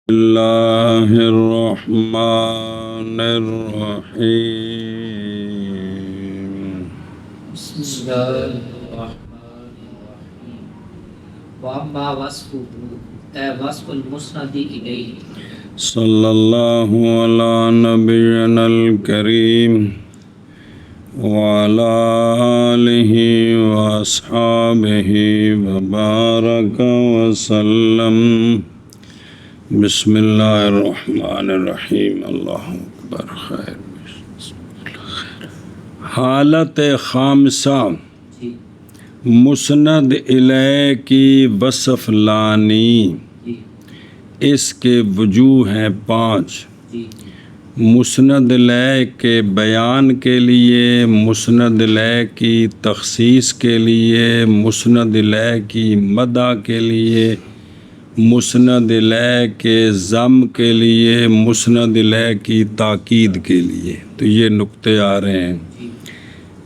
اللہ الرحمن الرحیم بسم اللہ الرحمن الرحیم واما وصفه اے وصف المسند الیہ صلی اللہ علی نبینا الکریم وعلی آلہ واصحابہ وبارک وسلم بسم اللہ الرحمن الرحیم اللہ اکبر خیر حالت خامسہ جی مسند الیہ کی وصف لانی جی اس کے وجوہ ہیں 5 جی مسند الیہ کے بیان کے لیے، مسند الیہ کی تخصیص کے لیے، مسند الیہ کی مدح کے لیے، مسند الیہ کے ذم کے لیے، مسند الیہ کی تاکید کے لیے۔ تو یہ نقطے آ رہے ہیں۔ جی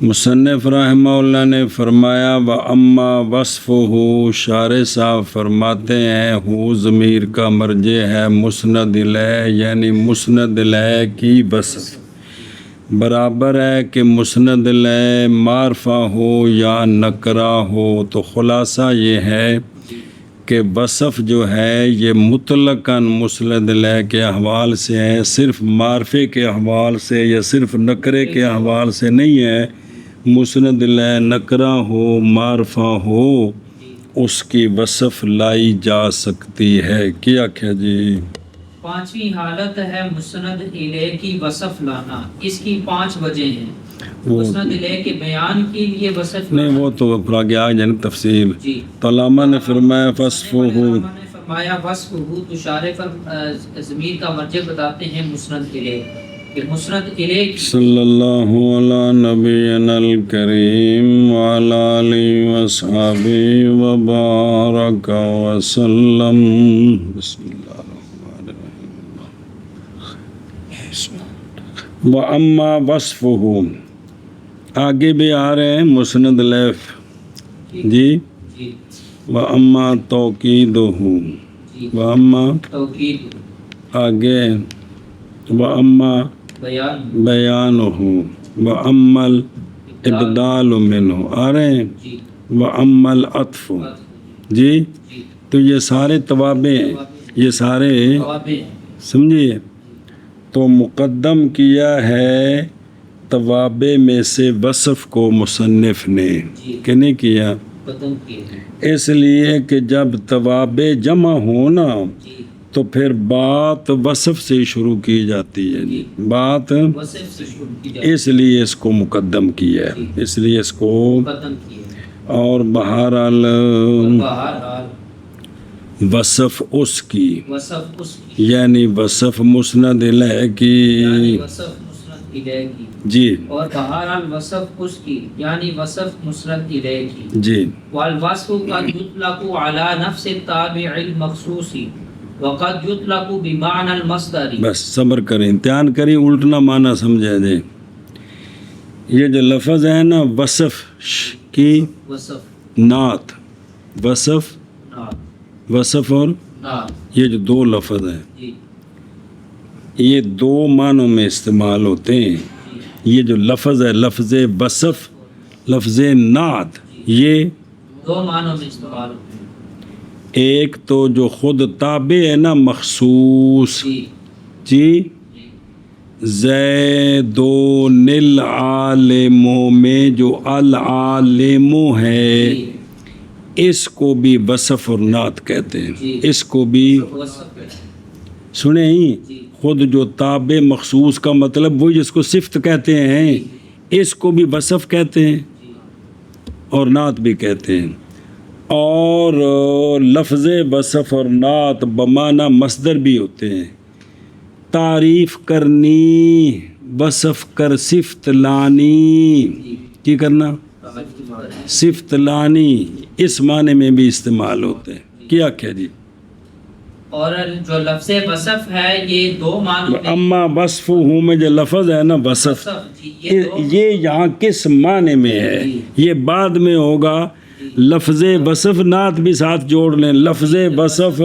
مصنف رحمہ اللہ نے فرمایا وَأَمَّا وَصْفُهُ، شارح صاحب فرماتے ہیں ہو ضمیر کا مرجع ہے مسند الیہ، یعنی مسند الیہ کی وصف برابر ہے کہ مسند الیہ معرفہ ہو یا نکرہ ہو۔ تو خلاصہ یہ ہے کہ وصف جو ہے یہ مطلقاً مسند الیہ کے احوال سے ہے، صرف معرفے کے احوال سے یا صرف نکرے کے احوال سے نہیں ہے۔ مسند الیہ نکرہ ہو معرفہ ہو اس کی وصف لائی جا سکتی ہے۔ کیا کیا جی؟ 5ویں حالت ہے مسند الیہ کی وصف لانا۔ اس کی 5 وجہ ہیں۔ مسند الیہ کے بیان کے لیے وصف نہیں، وہ تو آگے آ جائے تفصیل۔ جی تو علامہ نے فرمایا وصفہ، علامہ نے فرمایا وصفہ، تو شارح پر ضمیر کا مرجع بتاتے ہیں مسند الیہ، کہ مسند الیہ کی صلی اللہ علی نبینا الکریم وعلی آلہ وصحبہ وبارک وسلم۔ بسم اللہ الرحمن الرحیم۔ وَأَمَّا وَصْفُهُ، آگے بھی آ رہے ہیں مسند الیہ جی۔ جی وَأَمَّا تَوْکِیدُهُ، جی وَأَمَّا توکید، آگے وَأَمَّا بیان، بیانُهُ، وَأَمَّا الْإِبْدَالُ مِنْهُ، آ رہے ہیں جی وَأَمَّا الْعَطْفُ جی۔ جی تو یہ سارے توابع ہیں، یہ سارے توابع، سمجھیے۔ تو مقدم کیا ہے توابع میں سے وصف کو مصنف نے، جی کہ نہیں کیا؟ قدم کیے، اس لیے کہ جب توابع جمع ہونا جی تو پھر بات وصف سے شروع کی جاتی ہے، جی بات وصف سے شروع کی جاتی اس لیے اس کو مقدم کیا ہے، اس لیے اس کو۔ قدم کیے، اور بہرحال بہرحال وصف اس کی، وصف اس کی، یعنی وصف مسند الیہ کی یعنی وصف مسند الیہ کی، جی اور بہرحال وصف اس کی یعنی وصف مسند الیہ کی۔ جی۔ والوصف قد يطلق على نفس التابع المخصوص وقد يطلق بمعنى المصدر۔ بس صبر کریں، امتحان کریں، الٹنا معنی سمجھا جائے۔ یہ جو لفظ ہے نا وصف کی وصف نعت، وصف نعت، وصف اور نعت، یہ جو 2 لفظ ہیں جی یہ 2 معنوں میں استعمال ہوتے ہیں۔ یہ جو لفظ ہے لفظ وصف، لفظ نعت، یہ 2 معنوں میں استعمال ہوتے ہیں۔ ایک تو جو خود تابع ہے نا مخصوص جی جی، جی زیدون العالم میں جو العالم ہے جی اس کو بھی وصف اور نعت کہتے ہیں، جی اس کو بھی وصف ہے، سنیں ہی۔ جی خود جو تابع مخصوص کا مطلب وہی جس کو صفت کہتے ہیں، اس کو بھی وصف کہتے ہیں جی اور نعت بھی کہتے ہیں۔ اور لفظ وصف اور نعت بمعنی مصدر بھی ہوتے ہیں۔ تعریف کرنی، وصف کر صفت لانی، کی کرنا صفت لانی، اس معنی میں بھی استعمال ہوتے ہیں۔ کیا کیا جی؟ اور جو لفظ وصف ہے یہ 2 معنوں میں، اما وصف ہوں میں جو لفظ ہے نا وصف، وصف جی یہ 2 یہ یہاں کس معنی میں ہے یہ بعد میں ہوگا۔ لفظ وصف نعت بھی ساتھ جوڑ لیں. لفظ وصف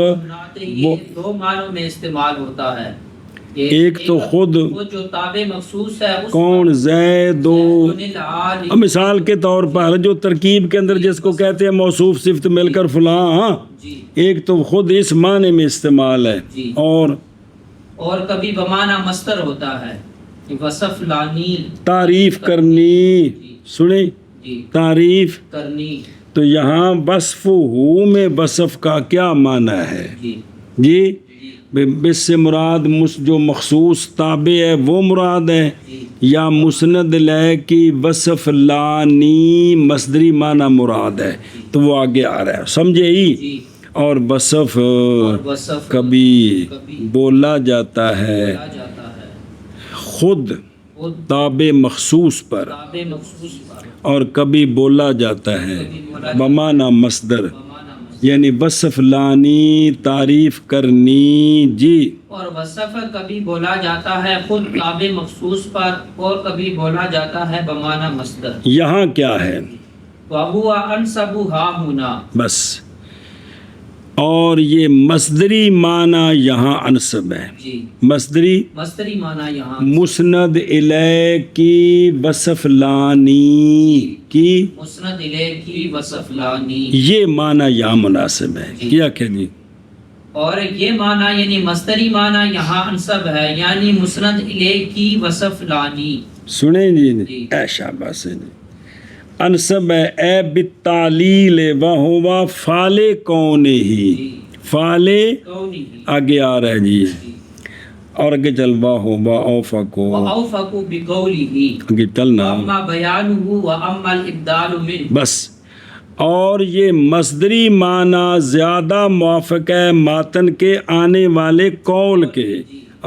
یہ دو معنوں میں استعمال ہوتا ہے. ایک تو خود وہ جو تابع مخصوص ہے اس کون زید و العالی. مثال کے طور پر جو ترکیب کے اندر جس کو کہتے ہیں موصوف صفت مل کر فلاں، ہاں جی ایک تو خود اس معنی میں استعمال ہے، جی. اور کبھی بمانا مصدر ہوتا ہے وصف لانی تعریف کرنی. سنیں جی تعریف کرنی. تو یہاں وصف ہو میں وصف کا کیا معنی ہے؟ جی جی اس سے مراد جو مخصوص تابع ہے وہ مراد ہے، یا مسند لے کی وصف لانی مصدری معنی مراد ہے؟ تو وہ آگے آ رہا ہے، سمجھے ہی. جی. اور وصف وصف کبھی بولا جاتا ہے کہا جاتا ہے خود خود تابع مخصوص پر، تابع مخصوص پر. اور کبھی بولا جاتا ہے بمعنی مصدر، بمانا مصدر. یعنی وصف لانی تعریف کرنی. جی اور وصف کبھی بولا جاتا ہے خود تابع مخصوص پر اور کبھی بولا جاتا ہے بمانا مصدر. یہاں کیا ہے؟ وَهُوَ أَنْسَبُ هَا هُنَا. بس، اور یہ مصدری معنی یہاں انصب ہے. جی مصدری معنی یہاں مسند الیہ کی وصف لانی کی، مسند الیہ کی وصف لانی. یہ معنی یہاں مناسب ہے. کیا کہ جی؟ اور یہ معنی یعنی مصدری معنی یہاں انصب ہے، یعنی مسند الیہ کی وصف لانی. سنیں جی اے شاباش جی. انصب ہے اے بالتعلیل وہو فعل کون ہی، فعل کونی آگے آ رہا ہے جی. اور آگے چل واہو با اوفقو، وَأَوْفَقُ بِقَوْلِهِ آگے چلنا وَأَمَّا بَيَانُهُ وَأَمَّا الْإِبْدَالُ مِنْهُ. بس. اور یہ مصدری معنی زیادہ موافق ہے ماتن کے آنے والے قول کے.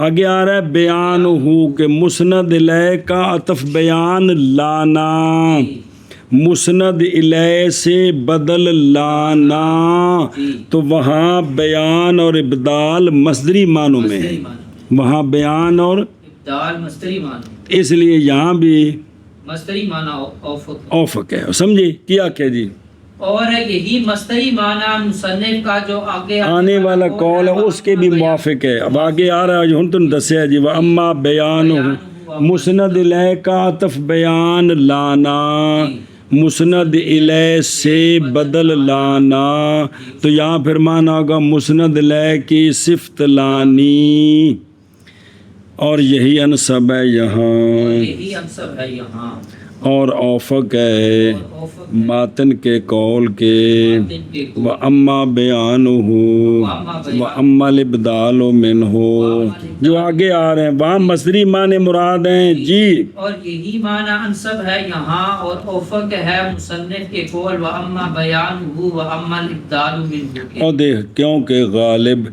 آگے آ رہا ہے بیان ہو کہ مسند الیہ کا عطف بیان لانا، مسند الیہ سے بدل لانا. تو وہاں بیان اور ابدال مصدری معنوں میں ہے، وہاں بیان اور ابدال مصدری معنی، اس لیے یہاں بھی مصدری معنی اوفق. اوفق ہے. سمجھے کیا کہ جی؟ اور یہی مصدری معنی مصنف کا جو آگے آنے والا قول ہے اس کے بھی موافق ہے. اب آگے آ رہا ہے جو تم دسیا جی وَأَمَّا بَيَانُهُ مسند الیہ کا عطف بیان لانا، مسند الیہ سے بدل لانا. تو یہاں پھر مانا ہوگا مسند الیہ کی صفت لانی، اور یہی انصب ہے یہاں، یہی انصب ہے یہاں. اور اوفق ہے ماتن کے قول کے. وَأَمَّا بَيَانُهُ وَأَمَّا الْإِبْدَالُ مِنْهُ جو آگے آ رہے ہیں وہاں مصدری معنی مراد ہیں. جی اور یہی معنی انصب ہے یہاں، اور اوفق ہے مصنف کے قول وَأَمَّا بَيَانُهُ وَأَمَّا الْإِبْدَالُ مِنْهُ. اور دیکھ کیونکہ غالب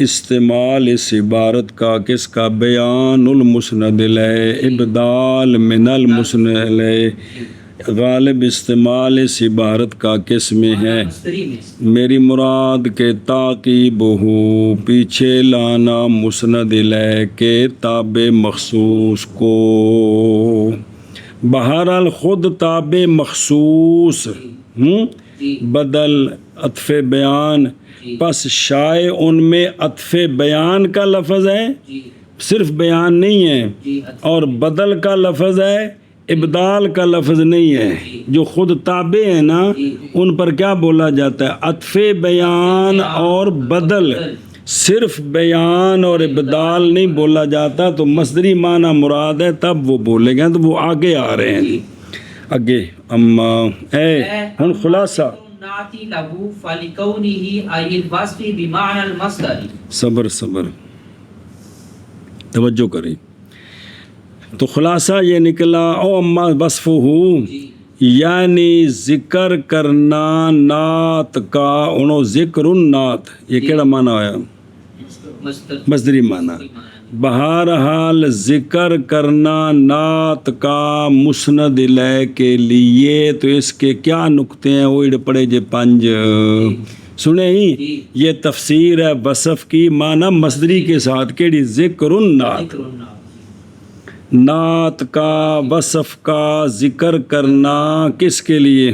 استعمال اس عبارت کا کس کا؟ بیان المسند الیہ ابدال من المسند الیہ. غالب استعمال اس عبارت کا کس میں ہے؟ مصدری میں. میری مراد کے تعقیب ہو پیچھے لانا مسند الیہ کے تابع مخصوص کو. بہرحال خود تابع مخصوص بدل عطف بیان، پس شائع ان میں عطف بیان کا لفظ ہے، صرف بیان نہیں ہے، اور بدل کا لفظ ہے، ابدال کا لفظ نہیں ہے. جو خود تابع ہے نا ان پر کیا بولا جاتا ہے؟ عطف بیان اور بدل. صرف بیان اور ابدال نہیں بولا جاتا. تو مصدری معنی مراد ہے تب وہ بولے گا. تو وہ آگے آ رہے ہیں آگے. اما اے ہن خلاصہ صبر توجہ کریں. تو خلاصہ یہ نکلا او اما وصف ہو یعنی ذکر کرنا نعت کا. انہوں ذکر النعت یہ کیڑا معنی آیا؟ مصدری معنی. بہرحال ذکر کرنا نعت کا مسند الیہ کے لیے. تو اس کے کیا نقطے ہیں؟ وہ اڑ پڑے جے 5 سنے ہی. یہ تفسیر ہے وصف کی معنی مصدری کے ساتھ کیڑی؟ ذکر النعت. نعت کا وصف کا ذکر کرنا کس کے لیے؟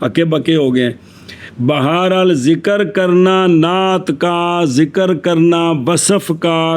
اکے بکے ہو گئے بہرحال ذکر کرنا نعت کا ذکر کرنا وصف کا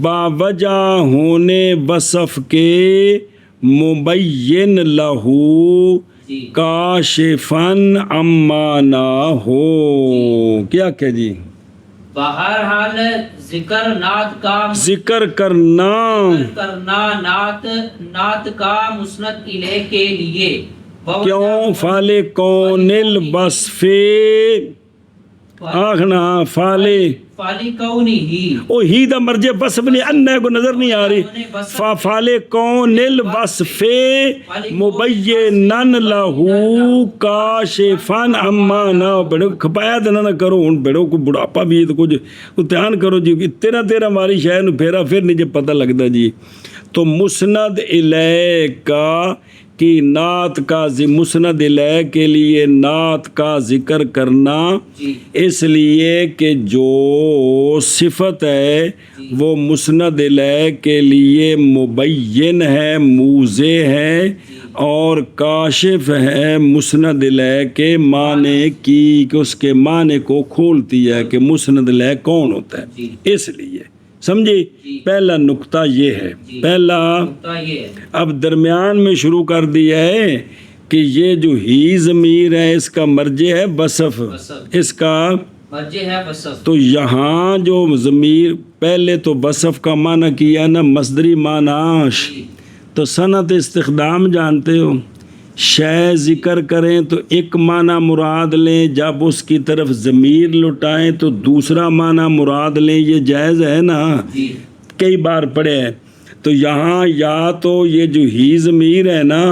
باوجہ ہونے وصف کے مبین لہو جی کاشفن اما نہ ہو کیا کہ جی بہرحال ذکر نعت کا ذکر کرنا کرنا نعت کا مسند الیہ کے لیے کیوں فعل کون الوصف آخنا فعل فعلی کونی ہی او ہی دا مرجع وصف نہیں انہ کو نظر نہیں آ رہی فعل کون الوصف مبینن لہو کاشفن اما نہ بڑے کھپایا دینا نہ کرو ہن بڑوں کو بڑھاپا بھی ہے تو کچھ دھیان کرو جی تیرا ماری شے نو پھیرا پھر نہیں جے پتہ لگتا جی تو مسند الیہ کا کہ نعت کا مسند الیہ کے لیے نعت کا ذکر کرنا اس لیے کہ جو صفت ہے وہ مسند الیہ کے لیے مبین ہے موضح ہے اور کاشف ہے مسند الیہ کے معنی کی کہ اس کے معنی کو کھولتی ہے کہ مسند الیہ کون ہوتا ہے اس لیے سمجھی پہلا نقطہ یہ ہے پہلا اب درمیان میں شروع کر دیا ہے کہ یہ جو ہی ضمیر ہے اس کا مرجع ہے وصف اس کا مرجع ہے وصف تو یہاں جو ضمیر پہلے تو وصف کا معنی کیا نا مصدری معناش تو صنعت استخدام جانتے ہو شے ذکر کریں تو ایک معنی مراد لیں جب اس کی طرف ضمیر لٹائیں تو دوسرا معنی مراد لیں یہ جائز ہے نا کئی بار پڑھے ہیں تو یہاں یا تو یہ جو ہی ضمیر ہے نا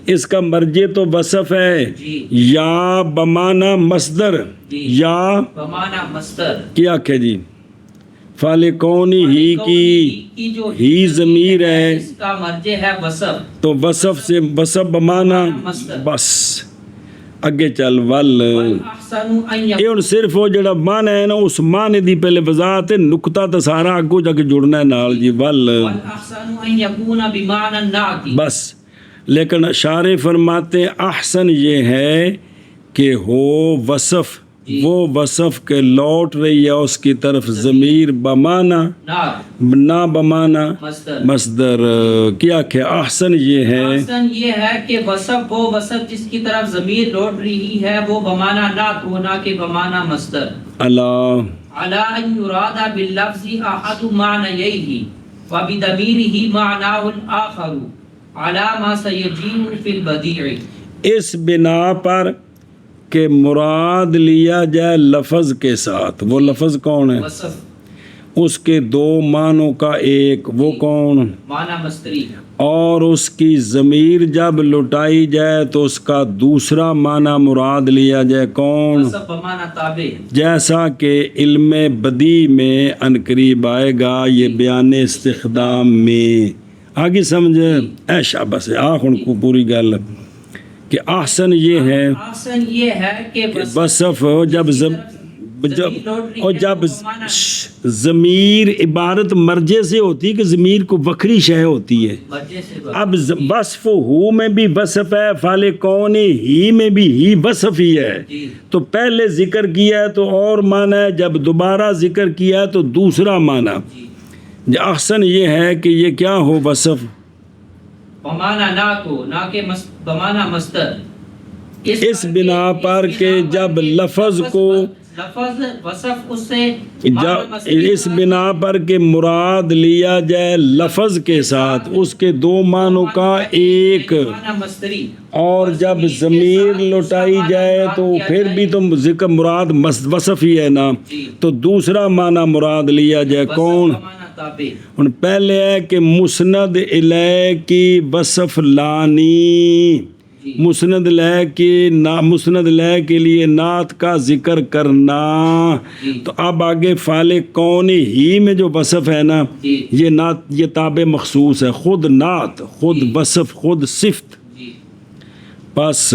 اس کا مرجع تو وصف ہے یا بمعنی مصدر یا بمعنی مصدر کیا کہ جی فعل کونی ہی کی جو ہی ضمیر ہے اس کا مرجع ہے وصف تو وصف سے وصف بمعنی بس اگے چل ول احسن ان یہ ہن صرف وہ جڑا معنی ہے نا اس معنی دی پہلے وضاحت ہے نقطہ تو سارا اگوں جا کے جڑنا ہے نال جی ول احسن ان یکون بمعنی النعت بس لیکن شارح فرماتے ہیں احسن یہ ہے کہ ہو وصف وہ وصف کے لوٹ رہی ہے اس کی طرف ضمیر بمعنی نہ بمعنی مصدر کیا کہ احسن یہ ہے احسن یہ ہے کہ وصف وہ وصف جس کی طرف ضمیر لوٹ رہی ہے وہ بمعنی نعت ہونا کہ بمعنی مصدر علی ان یراد باللفظ احد معنییہ وبضمیرہ معناه الاخر علی ما سیجیء فی البدیع اس بنا پر کہ مراد لیا جائے لفظ کے ساتھ وہ لفظ کون ہے وصف اس کے دو معنوں کا ایک وہ کون معنی مصدری اور اس کی ضمیر جب لٹائی جائے تو اس کا دوسرا معنی مراد لیا جائے کون وصف بمعنی تابع جیسا کہ علم بدیع میں عنقریب آئے گا یہ بیان استخدام میں آگے سمجھے اے شاباش آخن کو پوری گل کہ احسن یہ ہے احسن یہ ہے کہ وصف جب ضمیر عبارت مرجع سے ہوتی کہ ضمیر کو وکری شے ہوتی ہے اب وصف ہو میں بھی وصف ہے فعل کون ہی میں بھی ہی وصف ہی ہے تو پہلے ذکر کیا ہے تو اور معنی ہے جب دوبارہ ذکر کیا ہے تو دوسرا معنی احسن یہ ہے کہ یہ کیا ہو وصف بمعنی نعت ہو نہ کہ بمعنی مصدر اس بنا پر کہ جب لفظ کو لفظ وصف اس سے اس بنا پر کہ مراد لیا جائے لفظ کے ساتھ اس کے دو معنوں کا ایک اور جب ضمیر لٹائی جائے تو پھر بھی تو ذکر مراد وصف ہی ہے نا تو دوسرا معنی مراد لیا جائے کون ان پہلے ہے کہ مسند الیہ کی وصف لانی مسند الیہ کے لیے نعت کا ذکر کرنا تو اب آگے فعل کون ہی میں جو وصف ہے نا یہ نعت یہ تابع مخصوص ہے خود نعت خود وصف خود صفت پس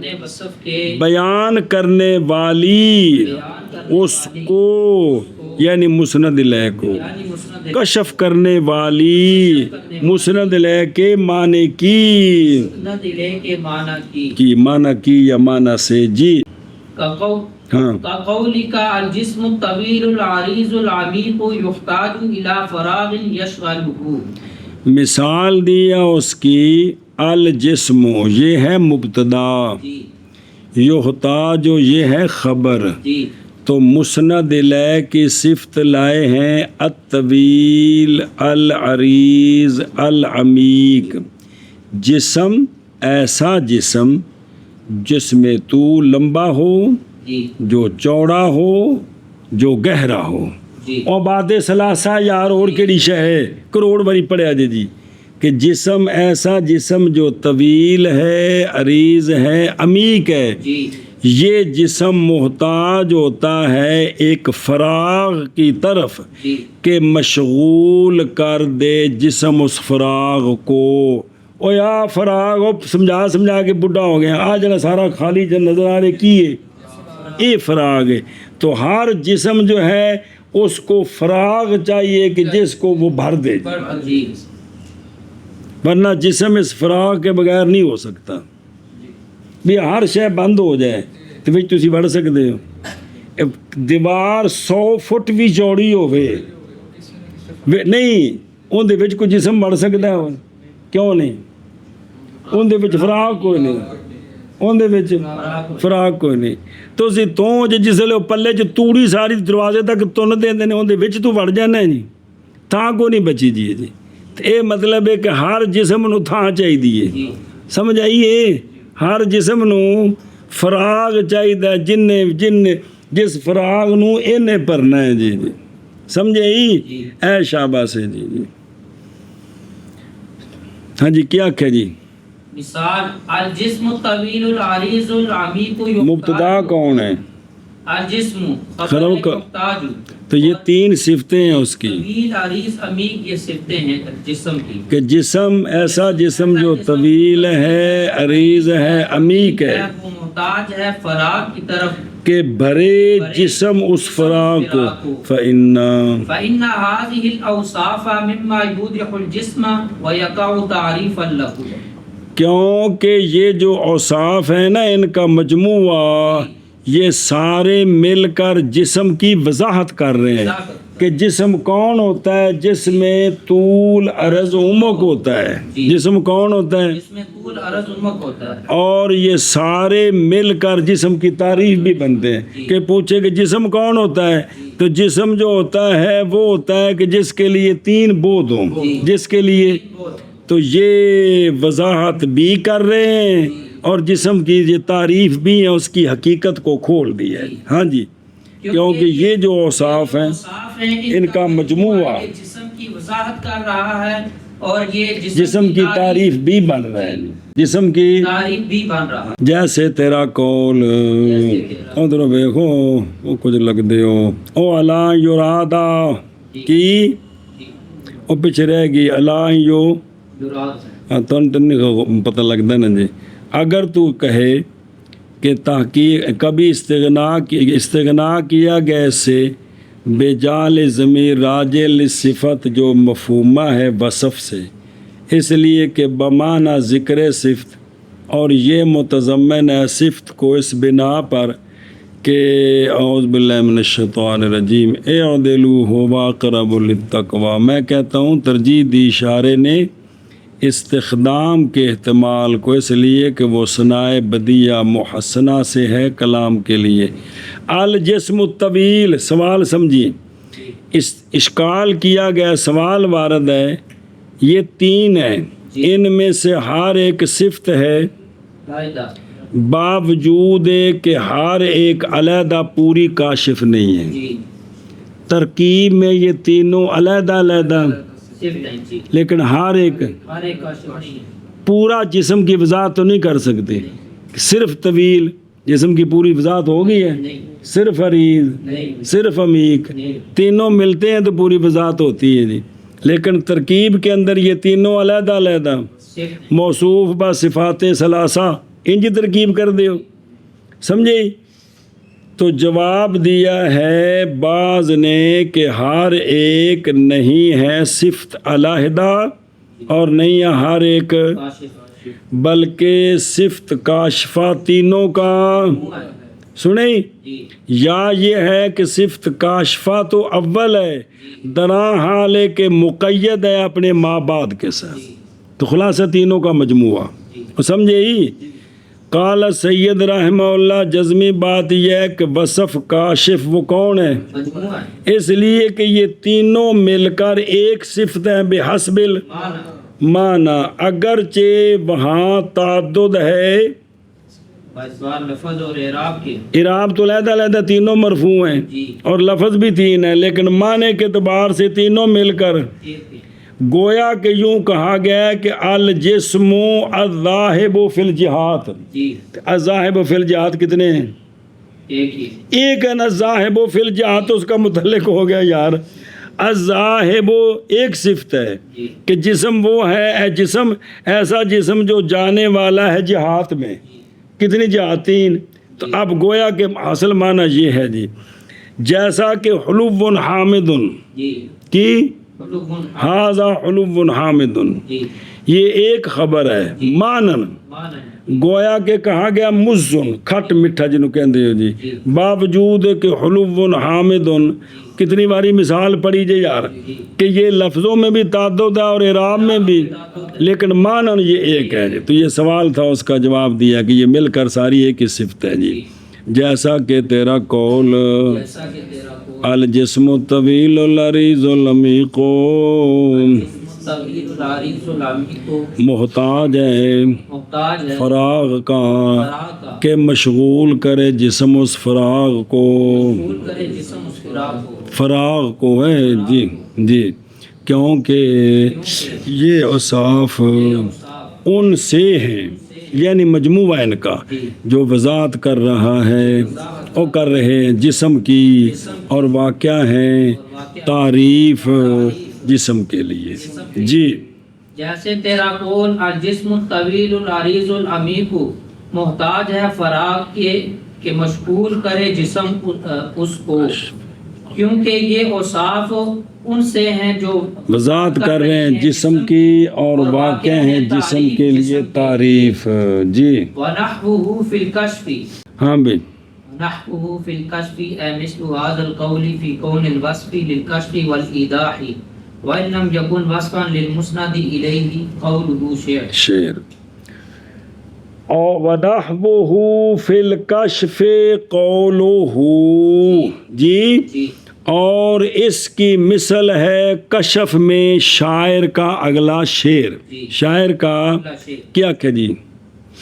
اپنے وصف کے بیان کرنے والی بیان کرنے اس کو یعنی مسند الیہ کو، یعنی مسند کشف کرنے والی مسند الیہ کے معنی کی مسند الیہ کے معنی معنی کی یا معنی سے جی ہاں كقولك الجسم الطويل العريض العميق يحتاج إلى فراغ يشغله، مثال دیا اس کی الجسم یہ ہے مبتدا، جی یحتاج یہ ہے خبر، جی تو مسند الیہ کی صفت لائے ہیں الطویل العریض العمیق، جسم ایسا جسم جس میں تو لمبا ہو، جی جو چوڑا ہو، جو گہرا ہو، جی اور بات ثلاثہ یار اور کیڑی شے ہے کروڑ باری پڑھیا جی کہ جسم ایسا جسم جو طویل ہے، عریض ہے، عمیق ہے، جی یہ جسم محتاج ہوتا ہے ایک فراغ کی طرف جی کہ مشغول کر دے جسم اس فراغ کو۔ او یا فراغ سمجھا کے بڈھا ہو گیا، آج جڑا سارا خالی جو نظر آ رہے کی ہے یہ فراغ ہے۔ تو ہر جسم جو ہے اس کو فراغ چاہیے کہ جس کو وہ بھر دے، جی ورنہ جسم اس فراغ کے بغیر نہیں ہو سکتا۔ بھی ہر شے بند ہو جائے تو بھی تسی بڑھ سکتے ہو۔ دیوار 100 فٹ بھی چوڑی ہوئے نہیں ان دے وچ کوئی جسم بڑھ سکتا ہے؟ کیوں نہیں؟ ان دے وچ فراغ کوئی نہیں، ان دے وچ فراغ کوئی نہیں۔ تو اسی تو جس لے پلے چ توڑی ساری دروازے تک تن دے نے ان دے وچ تو وڑ جانا ہے جی، تھاں کو نہیں بچی جی۔ اے مطلب ہے کہ ہر جسم نو تھاں چاہیے، سمجھ آئیے؟ ہر جسم نو فراغ چاہیے، جس فراغ نو اینے پرنا ہے جی، سمجھے ہی؟ اے شاباش ہے جی۔ ہاں جی کیا کہے جی؟ مثال الجسم الطویل العریض العمیق مبتدا کون ہے؟ الجسم خرو کا محتاج، تو یہ 3 صفتیں ہیں اس کی طویل عریض عمیق، یہ صفتیں ہیں جسم کی کہ جسم ایسا جسم جو طویل ہے، عریض ہے، عمیق ہے، وہ محتاج ہے فراغ کی طرف کہ بھرے جسم اس فراغ کو۔ فَإِنَّ فإن هذه الأوصاف مما يوضح الجسم ويقع تعريفا له، کیونکہ یہ جو اوصاف ہیں نا ان کا مجموعہ یہ سارے مل کر جسم کی وضاحت کر رہے ہیں کہ جسم کون ہوتا ہے، جس میں طول عرض عمق ہوتا ہے۔ جسم کون ہوتا ہے؟ جس میں طول عرض عمق ہوتا ہے، اور یہ سارے مل کر جسم کی تعریف بھی بنتے ہیں کہ پوچھے کہ جسم کون ہوتا ہے، تو جسم جو ہوتا ہے وہ ہوتا ہے کہ جس کے لیے 3 بود ہوں، جس کے لیے، تو یہ وضاحت بھی کر رہے ہیں اور جسم کی یہ تعریف بھی ہے، اس کی حقیقت کو کھول دی ہے۔ ہاں جی، کیونکہ یہ جو اوصاف ہیں ان کا مجموعہ جسم کی وضاحت کر رہا ہے اور یہ جسم کی تعریف بھی بن رہا ہے، جسم کی تعریف بھی بن رہا ہے۔ جیسے تیرا قول ادھر دیکھو وہ کچھ لگ دے ہو او اللہ یرادا کی وہ پیچھے رہ گئی اللہ یو تن پتہ لگتا نا جی۔ اگر تو کہے کہ تحقیق کبھی استغنا کیا گیا اس سے بے جال ضمیر راجع صفت جو مفہومہ ہے وصف سے، اس لیے کہ بمعنی ذکر صفت، اور یہ متضمن ہے صفت کو اس بنا پر کہ اعوذ باللہ من الشیطان الرجیم اعدلوا هو اقرب للتقوی، میں کہتا ہوں ترجیح دی اشارے نے استخدام کے احتمال کو، اس لیے کہ وہ ثنائے بدیعہ محسنہ سے ہے کلام کے لیے۔ الجسم الطویل، سوال سمجھیے، اشکال کیا گیا سوال وارد ہے، یہ 3 ہیں، ان میں سے ہر ایک صفت ہے باوجود کہ ہر ایک علیحدہ پوری کاشف نہیں ہے۔ ترکیب میں یہ تینوں علیحدہ علیحدہ لیکن ہر ایک پورا جسم کی وضاحت تو نہیں کر سکتے۔ صرف طویل جسم کی پوری وضاحت ہو گئی ہے، صرف عریض، صرف عمیق، تینوں ملتے ہیں تو پوری وضاحت ہوتی ہے جی۔ لیکن ترکیب کے اندر یہ تینوں علیحدہ علیحدہ موصوف با صفات ثلاثہ انج ترکیب کر دیو، سمجھے؟ تو جواب دیا ہے بعض نے کہ ہر ایک نہیں ہے صفت علیحدہ اور نہیں ہے ہر ایک، بلکہ صفت کاشفہ تینوں کا، سنیں؟ یا یہ ہے کہ صفت کاشفہ تو اول ہے درا حال ہے کہ مقید ہے اپنے ما بعد کے ساتھ، تو خلاصہ تینوں کا مجموعہ، سمجھے ہی؟ قال سید رحمہ اللہ جزمی بات یہ ہے کہ وصف کاشف وہ کون ہے؟ اس لیے کہ یہ تینوں مل کر ایک صفت ہے بحسب المعنی، اگرچہ وہاں تعدد ہے، لفظ اور اعراب کے، اعراب تو علیحدہ علیحدہ تینوں مرفوع ہیں اور لفظ بھی تین ہے، لیکن معنی کے اعتبار سے تینوں مل کر گویا کہ یوں کہا گیا ہے کہ الجسم الذاہب فی الجہات، الذاہب فی الجہات کتنے ہیں؟ ایک ہے نا، ذاہب فی الجہات تو اس کا متعلق ہو گیا یار، الذاہب ایک صفت ہے کہ جسم وہ ہے، جسم ایسا جسم جو جانے والا ہے جہات میں، کتنی جہات؟ تین، تو اب گویا کہ اصل معنی یہ ہے جی جیسا کہ حلو حامد کی ہاذا حلو حامد، یہ ایک خبر ہے، مانن گویا کہ کہا گیا مزن کھٹ میٹھا جنہوں کہندے ہو جی، باوجود کہ حلو حامد، کتنی باری مثال پڑی جی یار کہ یہ لفظوں میں بھی تعدد ہے اور اعراب میں بھی، لیکن مانن یہ ایک ہے جی، تو یہ سوال تھا، اس کا جواب دیا کہ یہ مل کر ساری ایک ہی صفت ہے جی، جیسا کہ تیرا قول الجسم الطویل العریض العمیق محتاج ہے فراغ کا کہ مشغول کرے جسم اس فراغ کو، فراغ کو ہے جی جی، کیونکہ یہ اوصاف ان سے ہیں، یعنی مجموعہ ان کا جو وضاحت کر رہا ہے اور کر رہے ہیں جسم کی، اور واقعہ ہیں تعریف جسم کے لیے جی۔ جیسے تیرا قول الجسم الطویل العریض العمیق محتاج ہے فراغ کے کہ مشغول کرے جسم اس کو، کیونکہ یہ اوصاف ان سے ہیں جو وضاحت کر رہے ہیں جسم کی اور واقع ہیں جسم کے لیے تعریف جی۔ وَنَحْوُهُ فِي الْكَشْفِ، ہاں بھائی، نحوه في الكشف أي مثل هذا القول في كون الوصف للكشف والإيضاح وإن لم يكن وصفا للمسند إليه قوله شعر اور وَنَحْوُهُ فِي الْكَشْفِ قَوْلُهُ جی، اور اس کی مثل ہے کشف میں شاعر کا اگلا شعر، شاعر کا کیا کہ جی،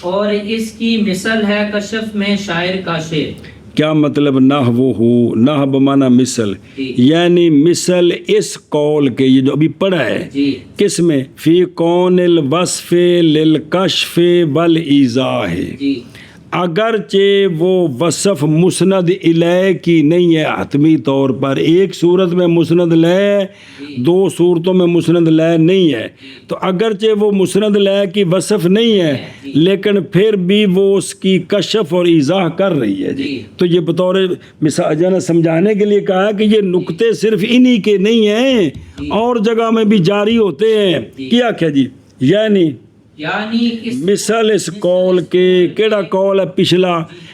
اور اس کی مثل ہے کشف میں شاعر کا شعر، کیا مطلب؟ نحوہ، نحو بمعنی مثل، یعنی مثل اس قول کے، یہ جو ابھی پڑھا ہے کس میں؟ فی کون الوصف للکشف والایضاح، اگرچہ وہ وصف مسند الیہ کی نہیں ہے حتمی طور پر، ایک صورت میں مسند لے، دو صورتوں میں مسند لے نہیں ہے، تو اگرچہ وہ مسند لے کی وصف نہیں ہے لیکن پھر بھی وہ اس کی کشف اور ایضاح کر رہی ہے جی۔ تو یہ بطور مثال سمجھانے کے لیے کہا کہ یہ نقطے صرف انہی کے نہیں ہیں، اور جگہ میں بھی جاری ہوتے ہیں، کیا کیا جی، یعنی مثال اس قول کے، کیڑا قول ہے پچھلا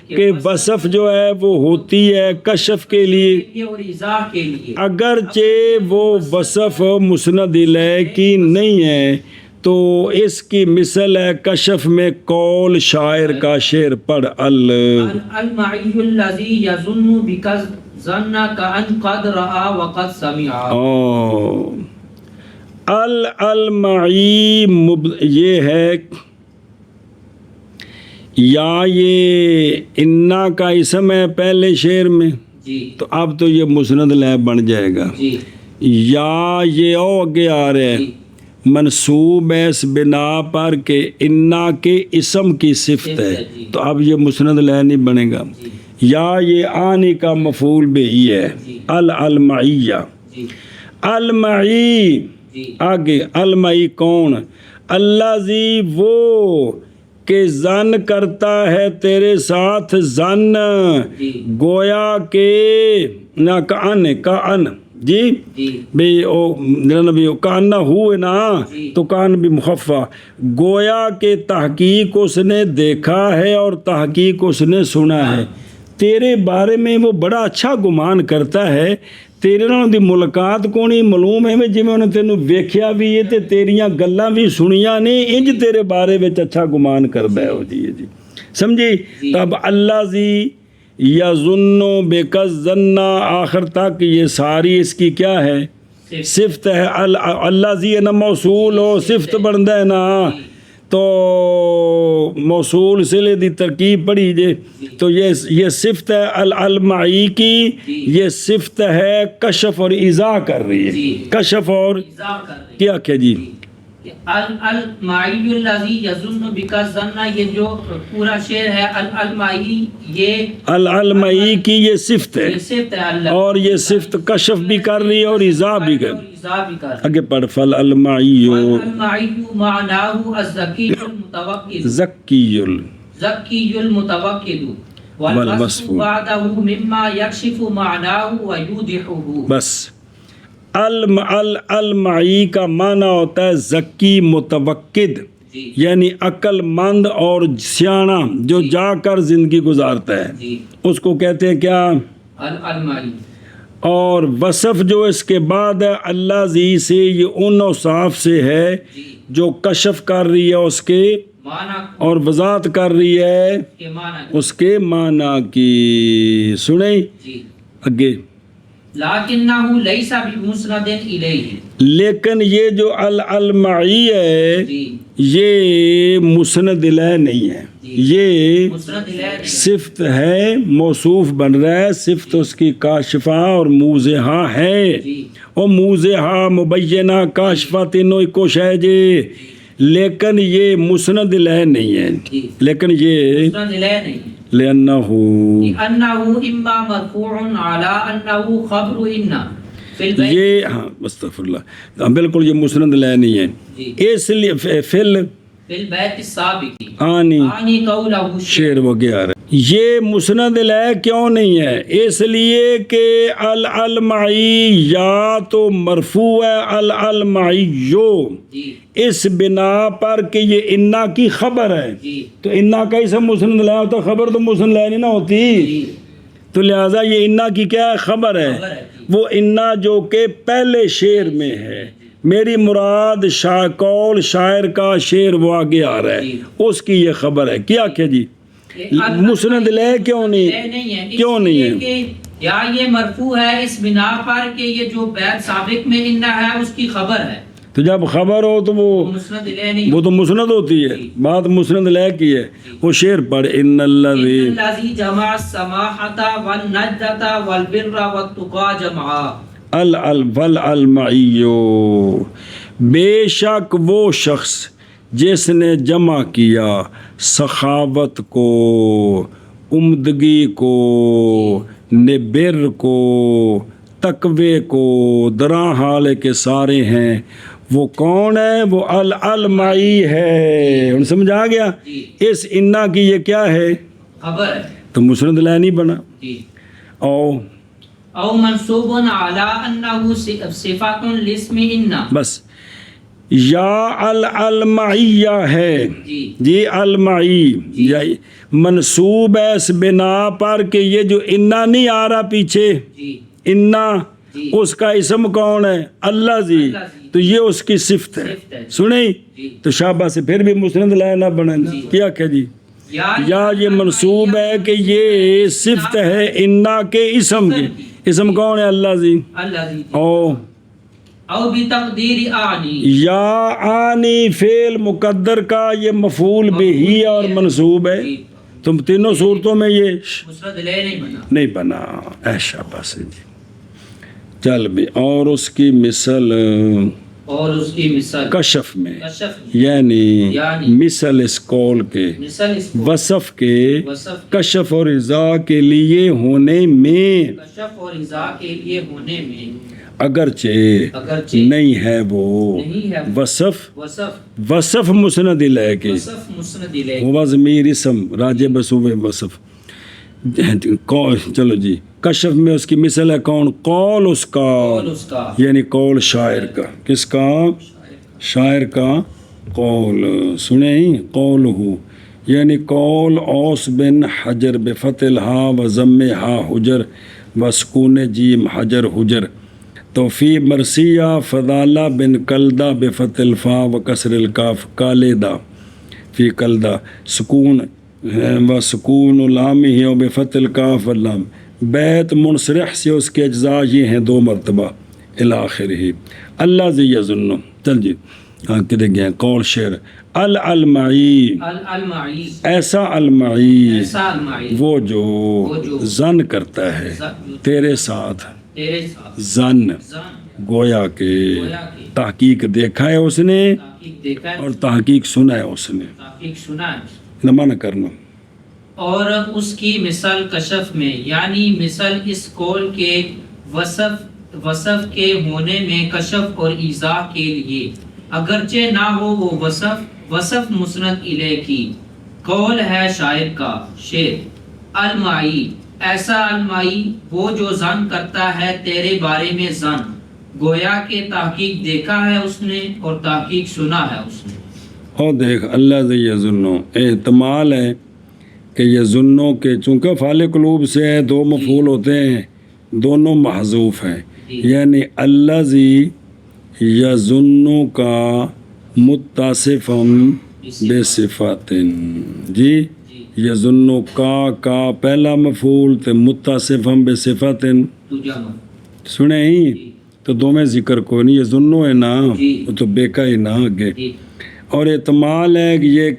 کہ وصف جو ہے وہ ہوتی ہے کشف کے لیے، اگرچہ وہ وصف مسند الیہ کی نہیں ہے، تو اس کی مثل ہے کشف میں قول شاعر کا شعر پڑھ المعی الذی یظن بکذ ظن کأن قد رآ وقد سمع، المعی یہ ہے یا یہ انا کا اسم ہے پہلے شعر میں تو اب تو یہ مسند لے بن جائے گا، یا یہ او آگے آ رہے ہیں منصوب ہے اس بنا پر کہ انا کے اسم کی صفت ہے، تو اب یہ مسند لے نہیں بنے گا، یا یہ آنی کا مفعول بھی ہے المعیہ، المعی آگے، المعی کون؟ الذی وہ کہ زن کرتا ہے تیرے ساتھ زن گویا کہ نہ کان جی بھی نبی کان نہ ہوئے نا تو کان بھی مخفف گویا کہ تحقیق اس نے دیکھا ہے اور تحقیق اس نے سنا ہے تیرے بارے میں وہ بڑا اچھا گمان کرتا ہے تیرے نال دی ملاقات کو نہیں معلوم ہے جی انہیں تینوں ویکھیا بھی ہے تے تیریاں گلاں بھی سنیاں نے انج تیرے بارے وچ اچھا گمان کردا ہے جی سمجھی تب اللہ زی یظنو بک ظن آخر تک یہ ساری اس کی کیا ہے صفت ہے اللہ زی نا موصول ہو صفت بندا ہے نا تو موصول صلے دی ترکیب پڑھی جے تو یہ صفت ہے المعی کی یہ صفت ہے کشف اور اضاء کر رہی ہے کشف اور کیا کیا جی المعی الذی یظن بک الظن یہ جو پورا شعر ہے المعی یہ المعی کی یہ صفت ہے اور یہ صفت کشف بھی کر رہی ہے اور اضاء بھی کر آگے پڑھ فل المعی المعی معناہ الذکی المتوکل ذکی المتوکل والوصف بعدہ مما یکشف معناہ ویوضحہ بس المعی کا معنی ہوتا ہے ذکی متوکد یعنی عقل مند اور سیانا جو جا کر زندگی گزارتا ہے اس کو کہتے ہیں کیا المعی اور وصف جو اس کے بعد ہے اللہ زی سے یہ ان اوصاف سے ہے جو کشف کر رہی ہے اس کے اور وضاحت کر رہی ہے اس کے معنی کی سنیں اگے لیکنہ لیس بمسند الیہ لیکن یہ جو المعی ہے یہ مسند الیہ نہیں ہے یہ صفت ہے موصوف بن رہا ہے صفت اس کی کاشفہ اور موضحہ ہے اور موضحہ مبینہ کاشفہ تینوں ایکو شے جے لیکن یہ مسند الیہ نہیں ہے لیکن یہ مسند الیہ نہیں لأنه اما مرفوع على انه خبر ان یہ ہاں استغفر اللہ بالکل یہ مسند لے نہیں ہے اس لیے فل البیت السابق آنی قولہ شعر وہ گیا رہا یہ مسند لے کیوں نہیں ہے اس لیے کہ المعی یا تو مرفوع ہے المعیو اس بنا پر کہ یہ انا کی خبر ہے تو انا کا اسم مسند لے ہوتا خبر تو مسند لے نہیں نہ ہوتی تو لہٰذا یہ انا کی کیا ہے خبر ہے وہ انا جو کہ پہلے شعر میں ہے میری مراد قول شاعر کا شعر وہ آگے آ رہا ہے اس کی یہ خبر ہے کیا کہ جی مسند لے کیوں نہیں ہے یا یہ مرفوع ہے اس بنا پر کہ یہ جو بیت سابق میں انا ہے اس کی خبر ہے تو جب خبر ہو تو وہ تو مسند ہوتی ہے بات مسند لے کی ہے وہ شعر پڑھ ان الذی جمع السماحۃ والنجدۃ والبر والتقى جمعا المعیو بے شک وہ شخص جس نے جمع کیا سخاوت کو عمدگی کو بر کو تقوی کو دراں حال کے سارے ہیں وہ کون ہے وہ المعی ہے ان سمجھ آ گیا اس انا کی یہ کیا ہے خبر تو مسند لے نہیں بنا او منصوب علی انه صفات لاسم ان بس یا المعیہ ہے جی المعی منصوب ہے اس بنا پر کہ یہ جو انا نہیں آ رہا پیچھے انا اس کا اسم کون ہے اللہ جی تو یہ اس کی صفت ہے سنیں تو شابہ سے پھر بھی مسند لائے نہ بنے کیا کہ جی یا یہ منصوب ہے کہ یہ صفت ہے انا کے اسم کی اسم کون ہے اللہ جی او بتقدیر آنی یا آنی فعل مقدر کا یہ مفعول بھی اور منصوب ہے تم تینوں صورتوں میں یہ مسند لے نہیں بنا اے شاباش جی چل بھی اور اس کی مثل اور اس کی مثل کشف میں، کشف میں، یعنی مثل اس قول کے، مثل اس کو وصف کے، وصف کشف اور اضاء کے لیے ہونے میں، کشف اور اضاء کے لیے ہونے میں اگرچہ نہیں ہے وہ نہیں ہے وصف وصف مسند الیہ کے، وصف مسند الیہ ہوا ضمیر اسم راجع بصوب وصف. چلو جی، کشف میں اس کی مثل ہے کون؟ قول اس کا، قول اس کا، یعنی قول شاعر کا. کس کا؟ شاعر کا قول. سنیں، قول ہو یعنی قول اوس بن حجر بفتح الہا و ضم ہا حجر و سکون جیم حجر حجر. توفی مرثیہ فضالہ بن کلدہ بفتح الفا و کسر الکاف کالدہ فی کلدہ سکون و سکون اللام ہی و بفتح الکاف واللام. بیت منصرح سے اس کے اجزاء یہ ہیں 2 مرتبہ الاخر ہی. اللہ زی یظن، چل جی کدے گئے قول شعر. العلمعی المعی ایسا المعی، ایسا المعی وہ جو زن کرتا ہے تیرے ساتھ، تیرے ساتھ زن زن گویا کہ گویا کہ تحقیق دیکھا ہے اس نے تحقیق دیکھا ہے اور تحقیق سنا ہے اس نے. تحقیق سنا ہے. نہ نہ کرنا. اور اس کی مثل کشف میں، یعنی مثل اس قول کے وصف کے ہونے میں کشف اور ایضاح کے لیے، اگرچہ نہ ہو وہ وصف مسند الیہ کی. قول ہے شاعر کا، شعر. المعی ایسا المعی، وہ جو زن کرتا ہے تیرے بارے میں زن، گویا کہ تحقیق دیکھا ہے اس نے اور تحقیق سنا ہے اس نے. اور دیکھ اللہ زی یظنو، احتمال ہے کہ یظنو کے چونکہ فعل قلوب سے ہے 2 مفعول ہوتے ہیں، دونوں محذوف ہیں. یعنی اللہ زی یظنو کا متصفم بے صفاتن. جی یظنو کا پہلا مفعول تے متصفم بے صفاتن. سنے ہی تو 2 میں ذکر کوئی نہیں، یظنو ہے نا، وہ تو بے کا ہی نا آگے. اور احتمال ہے یہ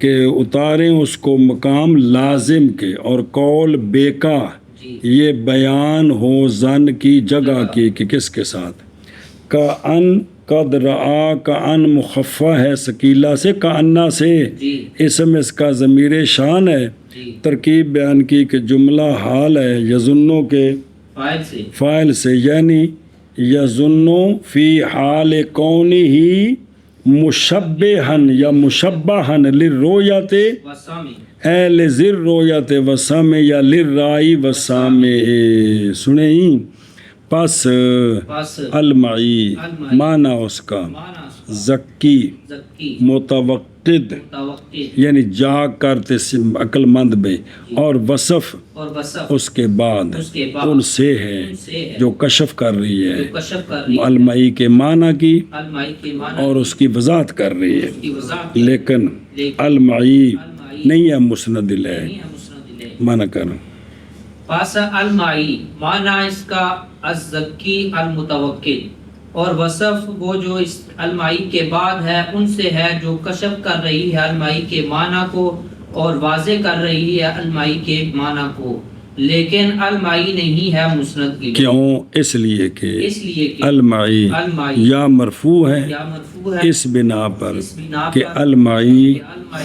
کہ اتاریں اس کو مقام لازم کے، اور قول بے کا یہ بیان ہو زن کی جگہ کی کہ کس کے ساتھ. کا ان قد رعا، کا ان مخفہ ہے ثقیلہ سے، کا انا سے اسم اس کا ضمیر شان ہے. ترکیب بیان کی کہ جملہ حال ہے یظنو کے فاعل سے، یعنی یظنو فی حال کونہ ہی مشبہن یا مشبہن للرؤیت اے لذر رویت وسامع یا للرائی وسامع. سنیں پس المعی معنی اس کا ذکی متوقد یعنی جاگ کرتے عقل مند بے، اور وصف اس کے بعد ان سے ہے جو کشف کر رہی ہے المعی کے معنی کی اور اس کی وضاحت کر رہی ہے. لیکن المعی نہیں ہے مسند الیہ. معنی کر پاس المعی معنی اس کا الزکی المتوکل، اور وصف وہ جو اس المعی کے بعد ہے ان سے ہے جو کشف کر رہی ہے المعی کے معنی کو اور واضح کر رہی ہے المعی کے معنی کو. لیکن المعی نہیں ہے مسند الیہ. کیوں؟ اس لیے کہ المعی یا مرفوع ہے اس بنا پر کہ المعی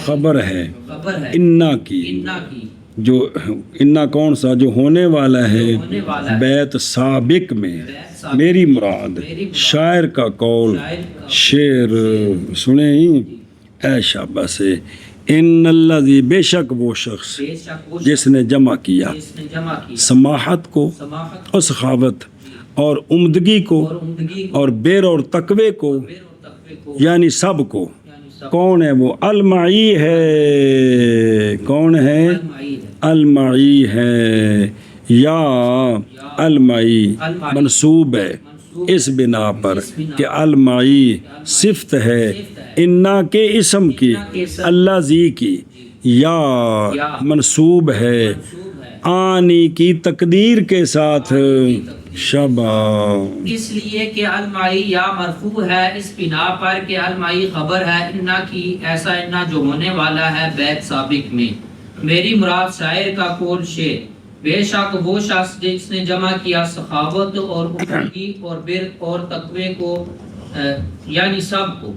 خبر ہے انا کی، جو انا کون سا جو ہونے والا ہے بیت سابق میں. میری مراد شاعر کا قول شعر. سنیں اے شاباش. ان الذی بے شک وہ شخص جس نے جمع کیا سماحت کو اور سخاوت اور عمدگی کو اور بیر اور تقوی کو، یعنی سب کو. کون ہے وہ؟ المعی ہے. کون ہے؟ المعی ہے. یا المعی منصوب ہے اس بنا پر کہ المعی صفت ہے انا کے اسم کی، اللہ زی کی. یا منصوب ہے آنی کی تقدیر کے ساتھ. شبا اس لیے کہ المعی یا مرفوع ہے اس بنا پر کہ المعی خبر ہے انا کی، ایسا انا جو ہونے والا ہے بیت سابق میں. میری مراد شاعر کا قول شعر. بے شک وہ شخص جس نے جمع کیا سخاوت اور عمدگی اور بر اور تقوی کو یعنی سب کو.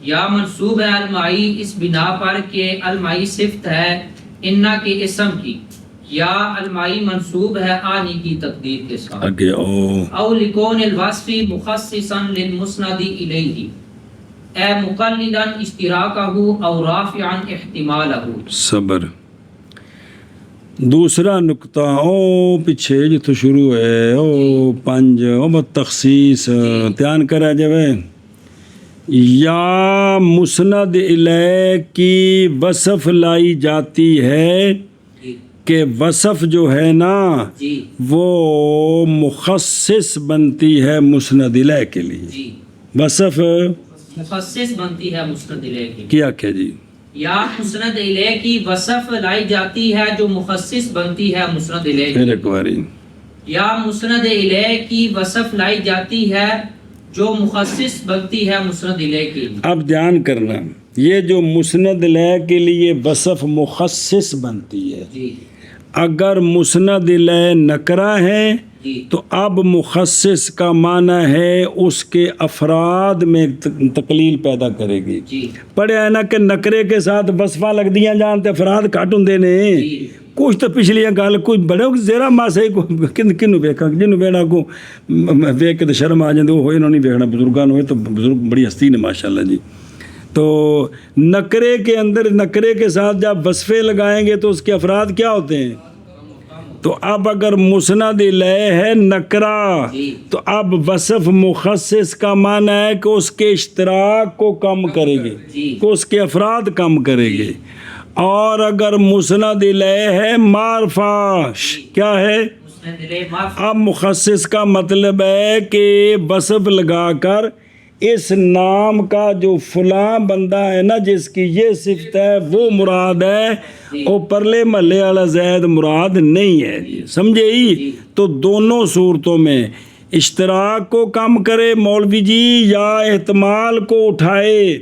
یا منصوب ہے المائی اس بنا پر کہ المائی صفت ہے انا کے اسم کی. یا المائی منصوب ہے آنی کی تقدیر کے ساتھ. آگے او لکون الوصف مخصصا للمسند الیہ اے مقلدا اشتراکہ او رافعا احتمالہ. صبر. دوسرا نقطہ پیچھے جتوں شروع ہے پنج تخصیص دھیان کرا جائے. یا مسند الیہ کی وصف لائی جاتی ہے کہ وصف جو ہے نا وہ مخصص بنتی ہے مسند الیہ کے لیے. وصف مخصص بنتی ہے مسند الیہ کی. کیا کیا جی؟ یا مسند الیہ کی وصف لائی جاتی ہے جو مخصص بنتی ہے مسند الیہ پھر کی. ایک باری. یا مسند الیہ کی وصف لائی جاتی ہے جو مخصص بنتی ہے مسند الیہ کی. اب دھیان کرنا یہ جو مسند الیہ کے لیے وصف مخصص بنتی ہے جی اگر مسند الیہ نکرہ ہے جی تو اب مخصص کا معنی ہے اس کے افراد میں تقلیل پیدا کرے گی. جی پڑھے ہے نا کہ نکرے کے ساتھ وصفہ لگ دیاں جانتے افراد کٹ ہوں نے. جی کچھ تو پچھلیاں گل کچھ بڑے زیرہ ماسے کو کنوں ویکھا جنوں ویڑا کو ویک کے تو شرم آ جاندے وہ ہوئے انہوں نہیں ویکھنا بزرگاں ہوئے تو بزرگ بڑی ہستی نے ماشاءاللہ جی. تو نکرے کے اندر نکرے کے ساتھ جب وصفے لگائیں گے تو اس کے افراد کیا ہوتے ہیں. تو اب اگر مسند الیہ ہے نکرہ تو اب وصف مخصص کا معنی ہے کہ اس کے اشتراک کو کم کرے گے کہ اس کے افراد کم کرے گے. اور اگر مسند الیہ ہے معرفہ کیا ہے مسند الیہ معرفہ. اب مخصص کا مطلب ہے کہ وصف لگا کر اس نام کا جو فلاں بندہ ہے نا جس کی یہ صفت ہے وہ مراد ہے اور پرلے محلے والا زید مراد نہیں ہے. سمجھے ہی؟ تو دونوں صورتوں میں اشتراک کو کم کرے مولوی جی یا احتمال کو اٹھائے.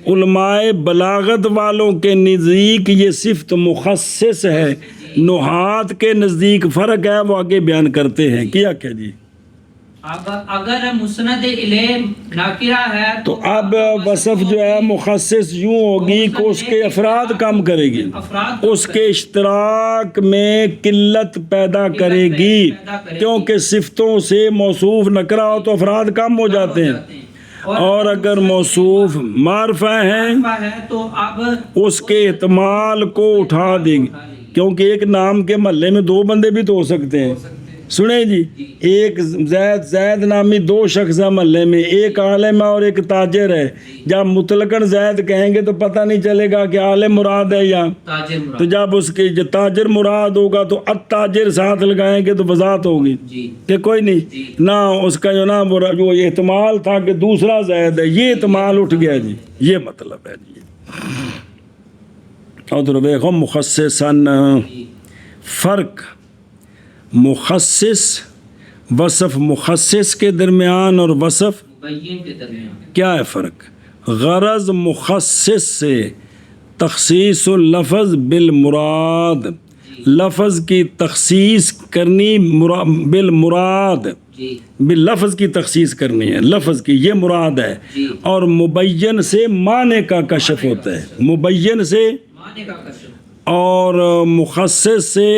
علماء بلاغت والوں کے نزدیک یہ صفت مخصص ہے. نحات کے نزدیک فرق ہے وہ آگے بیان کرتے ہیں. کیا جی؟ اب اگر مسند الیہ ناکرہ ہے تو اب وصف جو ہے مخصص یوں ہوگی کہ اس کے افراد کم کرے گی اس کے اشتراک میں قلت پیدا کرے گی کیونکہ صفتوں سے موصوف نکرہ ہو تو افراد کم ہو جاتے ہیں. اور اگر موصوف معرفہ ہے تو اب اس کے احتمال کو اٹھا دیں گے کیونکہ ایک نام کے محلے میں دو بندے بھی تو ہو سکتے ہیں. سنیں جی ایک زید نامی دو شخص ہے محلے میں ایک عالم ہے اور ایک تاجر ہے. جب مطلقاً زید کہیں گے تو پتہ نہیں چلے گا کہ عالم مراد ہے یا تاجر مراد. تو جب اس کے جو تاجر مراد ہوگا تو التاجر ساتھ لگائیں گے تو وضاحت ہوگی کہ کوئی نہیں نہ اس کا جو نا جو احتمال تھا کہ دوسرا زید ہے یہ احتمال اٹھ گیا جی. یہ مطلب ہے جی. اور دیکھو مخصصاً فرق مخصص وصف مخصص کے درمیان اور وصف مبین کے درمیان کیا ہے فرق. غرض مخصص سے تخصیص اللفظ بالمراد لفظ کی تخصیص کرنی بالمراد باللفظ کی تخصیص کرنی ہے لفظ کی یہ مراد ہے. اور مبین سے معنی کا کشف ہوتا ہے مبین سے معنی کا کشف. اور مخصص سے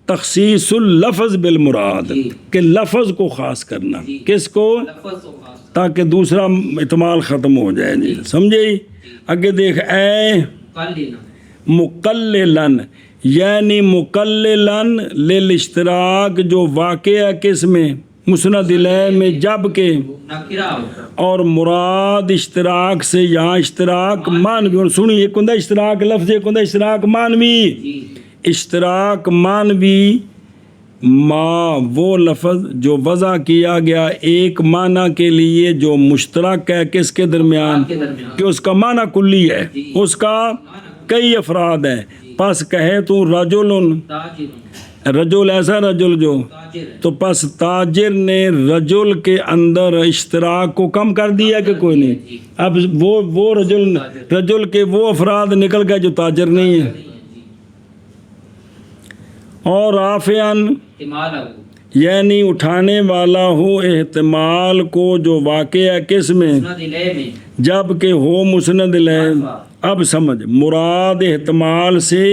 تخصیص اللفظ بالمراد کہ لفظ کو خاص کرنا کس کو لفظ و خاص تاکہ دوسرا احتمال ختم ہو جائے جی. سمجھے؟ آگے دیکھ اے مقللن یعنی مقللن للاشتراک جو واقع ہے کس میں مسند الیہ میں جب کہ ناکرہ ہوگا اور مراد اشتراک سے یہاں اشتراک مانوی. اور سنیے ایک ہوندا اشتراک لفظ ایک ہوندا اشتراک مانوی. اشتراک مانوی ما وہ لفظ جو وضع کیا گیا ایک معنی کے لیے جو مشترک ہے کس کے درمیان کہ اس کا معنی کلی ہے اس کا کئی افراد ہیں. پس کہے تو رجل رجل ایسا رجل جو تو پس تاجر نے رجل کے اندر اشتراک کو کم کر دیا کہ کوئی نہیں. اب وہ رجل کے وہ افراد نکل گئے جو تاجر نہیں ہے. اور رافعاً یعنی اٹھانے والا ہو احتمال کو جو واقع ہے کس میں؟ مسند الیہ میں جب کہ ہو مسند الیہ۔ اب سمجھ، مراد احتمال سے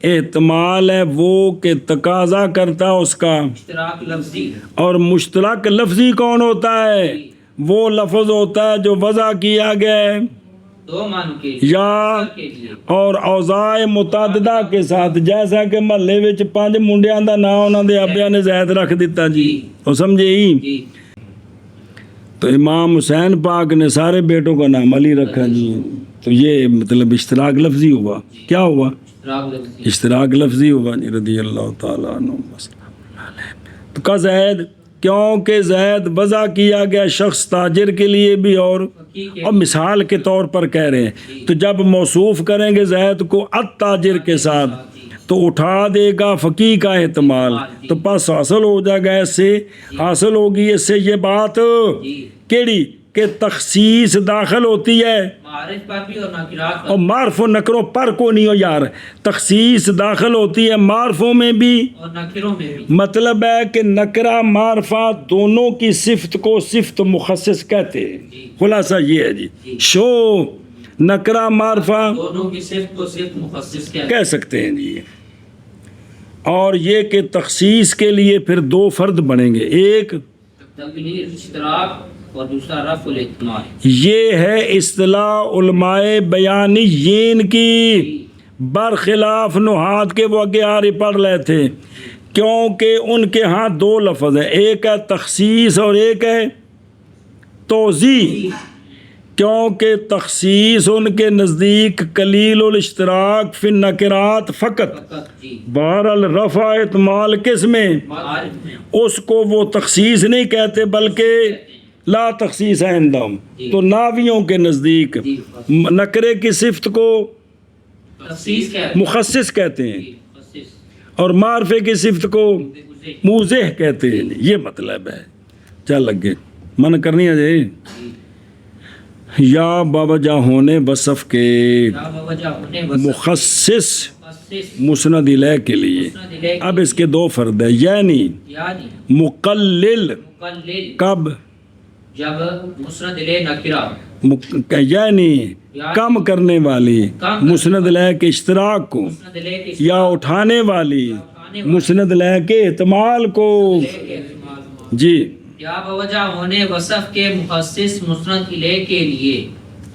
احتمال ہے وہ کہ تقاضا کرتا اس کا، اشتراک لفظی اور مشترک لفظی کون ہوتا ہے؟ وہ لفظ ہوتا ہے جو وضع کیا گیا ہے دو معنوں کے یا کے لیے اور اوضاع متعددہ کے ساتھ، جیسا کہ محلے وچ 5 منڈیاں دا نام انہاں دے ابیاں نے زید رکھ دیتا جی، وہ سمجھے ہی؟ جی تو امام حسین پاک نے سارے بیٹوں کا نام علی رکھا جی، تو یہ مطلب اشتراک لفظی ہوا۔ کیا ہوا؟ اشتراک لفظی اشتراک لفظی ہوا جی، رضی اللہ تعالیٰ عنہ۔ تو کا زید، کیونکہ زید وضع کیا گیا شخص تاجر کے لیے بھی، اور مثال کے طور پر کہہ رہے ہیں، تو جب موصوف کریں گے زید کو التاجر کے ساتھ تو اٹھا دے گا فقیہ کا احتمال، تو پس حاصل ہو جائے گا، اس سے حاصل ہوگی اس سے یہ بات کیڑی کہ تخصیص داخل ہوتی ہے، معارف پر بھی اور نکرات پر اور معرف و نکروں پر کو نہیں ہو یار، تخصیص داخل ہوتی ہے معرفوں میں بھی، اور نکروں میں بھی۔ مطلب ہے کہ نکرہ معرفہ دونوں کی صفت کو صفت مخصص کہتے ہیں، خلاصہ یہ ہے جی، شو نکرہ معرفہ دونوں کی صفت کو صفت مخصص کہہ سکتے ہیں جی۔ اور یہ کہ تخصیص کے لیے پھر 2 فرد بنیں گے، ایک تقلیل اشتراک اور دوسرا رفع الاحتمال۔ یہ ہے اصطلاح علماء بیانیین کی، برخلاف نحات کے، وہ آگے آ رہی پڑھ رہے تھے، کیونکہ ان کے ہاں 2 لفظ ہیں، ایک ہے تخصیص اور ایک ہے توضیح، کیونکہ تخصیص ان کے نزدیک قلیل الاشتراک فی النکرات فقط، فقط جی بہرحال رفع احتمال کس میں؟ معارف میں اس کو وہ تخصیص نہیں کہتے بلکہ لا تخصیص ہے عندہم، تو ناویوں کے نزدیک نکرے کی صفت کو تخصیص کہتے ہیں، مخصص کہتے ہیں، مخصص اور معرفے کی صفت کو موضح کہتے ہیں، یہ مطلب ہے۔ چل لگے من کرنی ہے جی، یا باوجہ ہونے وصف کے یا بوجہ ہونے وصف مخصص مخصص مسند الیہ کے لیے، مسند الیہ کے اب اس کے 2 فرد ہیں، یعنی یعنی مقلل مقلل کب، جب مسند الیہ نکرہ یعنی کم کرنے والی مسند الیہ کے اشتراک کو، مسند الیہ کے یا اٹھانے والی مسند الیہ کے احتمال کو احتمال جی، یا بوجہ ہونے وصف کے مخصص مسند الیہ کے لیے،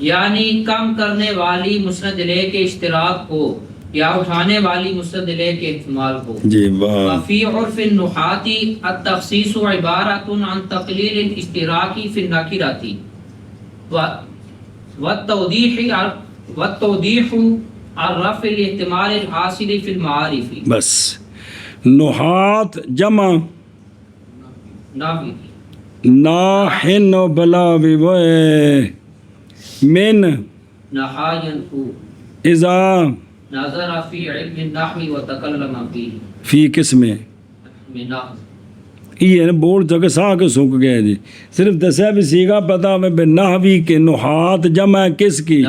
یعنی کم کرنے والی مسند الیہ کے اشتراک کو یا اٹھانے والی مسند الیہ کے احتمال کو۔ جی واہ، وفی عرف النحاة التخصیص عبارت عن تقلیل الاشتراک فی النکرۃ والتوضیح عن رفع الاحتمال الحاصل فی المعارف۔ بس نحات جمع ناوی ناحن و بلاوی و من نحا ینفو اذا نظر فی علم النحو وتکلم فی کس میں میں نحو یہ بول جگہ سا کے سوکھ گئے جی، صرف دسیا بھی سیگا پتا میں بے نحوی کے نحات جمع کس کی؟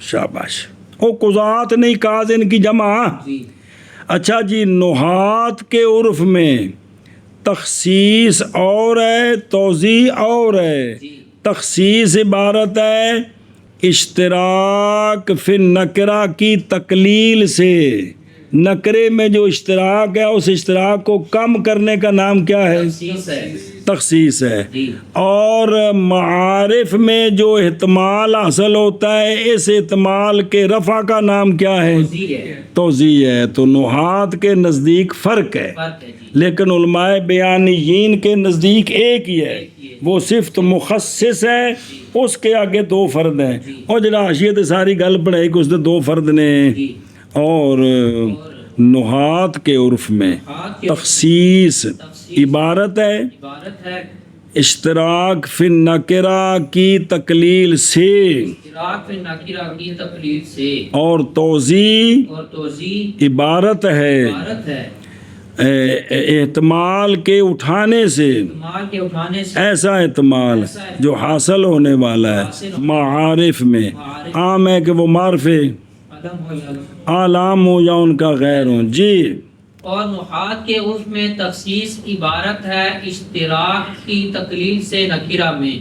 شاباش، او قضات نہیں کاز ان کی جمع۔ جی اچھا جی، نحات کے عرف میں تخصیص اور ہے توضیح اور ہے، تخصیص عبارت ہے اشتراک فی النکرہ کی تقلیل سے، نکرے میں جو اشتراک ہے اس اشتراک کو کم کرنے کا نام کیا ہے؟ تخصیص ہے تخصیص ہے، جی اور معارف میں جو احتمال حاصل ہوتا ہے اس احتمال کے رفع کا نام کیا ہے؟ توضیح ہے توضیح ہے۔ تو نحات کے نزدیک فرق ہے، فرق ہے جی لیکن علماء بیانیین کے نزدیک ایک ہی ہے، وہ صفت مخصص ہے، اس کے آگے 2 فرد ہیں، اور جڑا حاشیے ساری گل پڑھائی کہ اس دے 2 فرد نے، جی اور نحات کے عرف میں تخصیص عبارت ہے عبارت ہے اشتراک فی النکرہ کی تقلیل سے، اشتراک فی النکرہ کی تقلیل سے، اور توضیح اور توضیح عبارت ہے عبارت ہے احتمال کے اٹھانے سے، احتمال کے اٹھانے سے، ایسا احتمال جو حاصل ہونے والا ہے معارف میں، عام ہے کہ وہ معرفے علم ہو یا عالم ہو یا ان کا غیر ہو جی، اور نحات کے عرف میں تخصیص عبارت ہے اشتراک کی تقلیل سے نکرہ میں،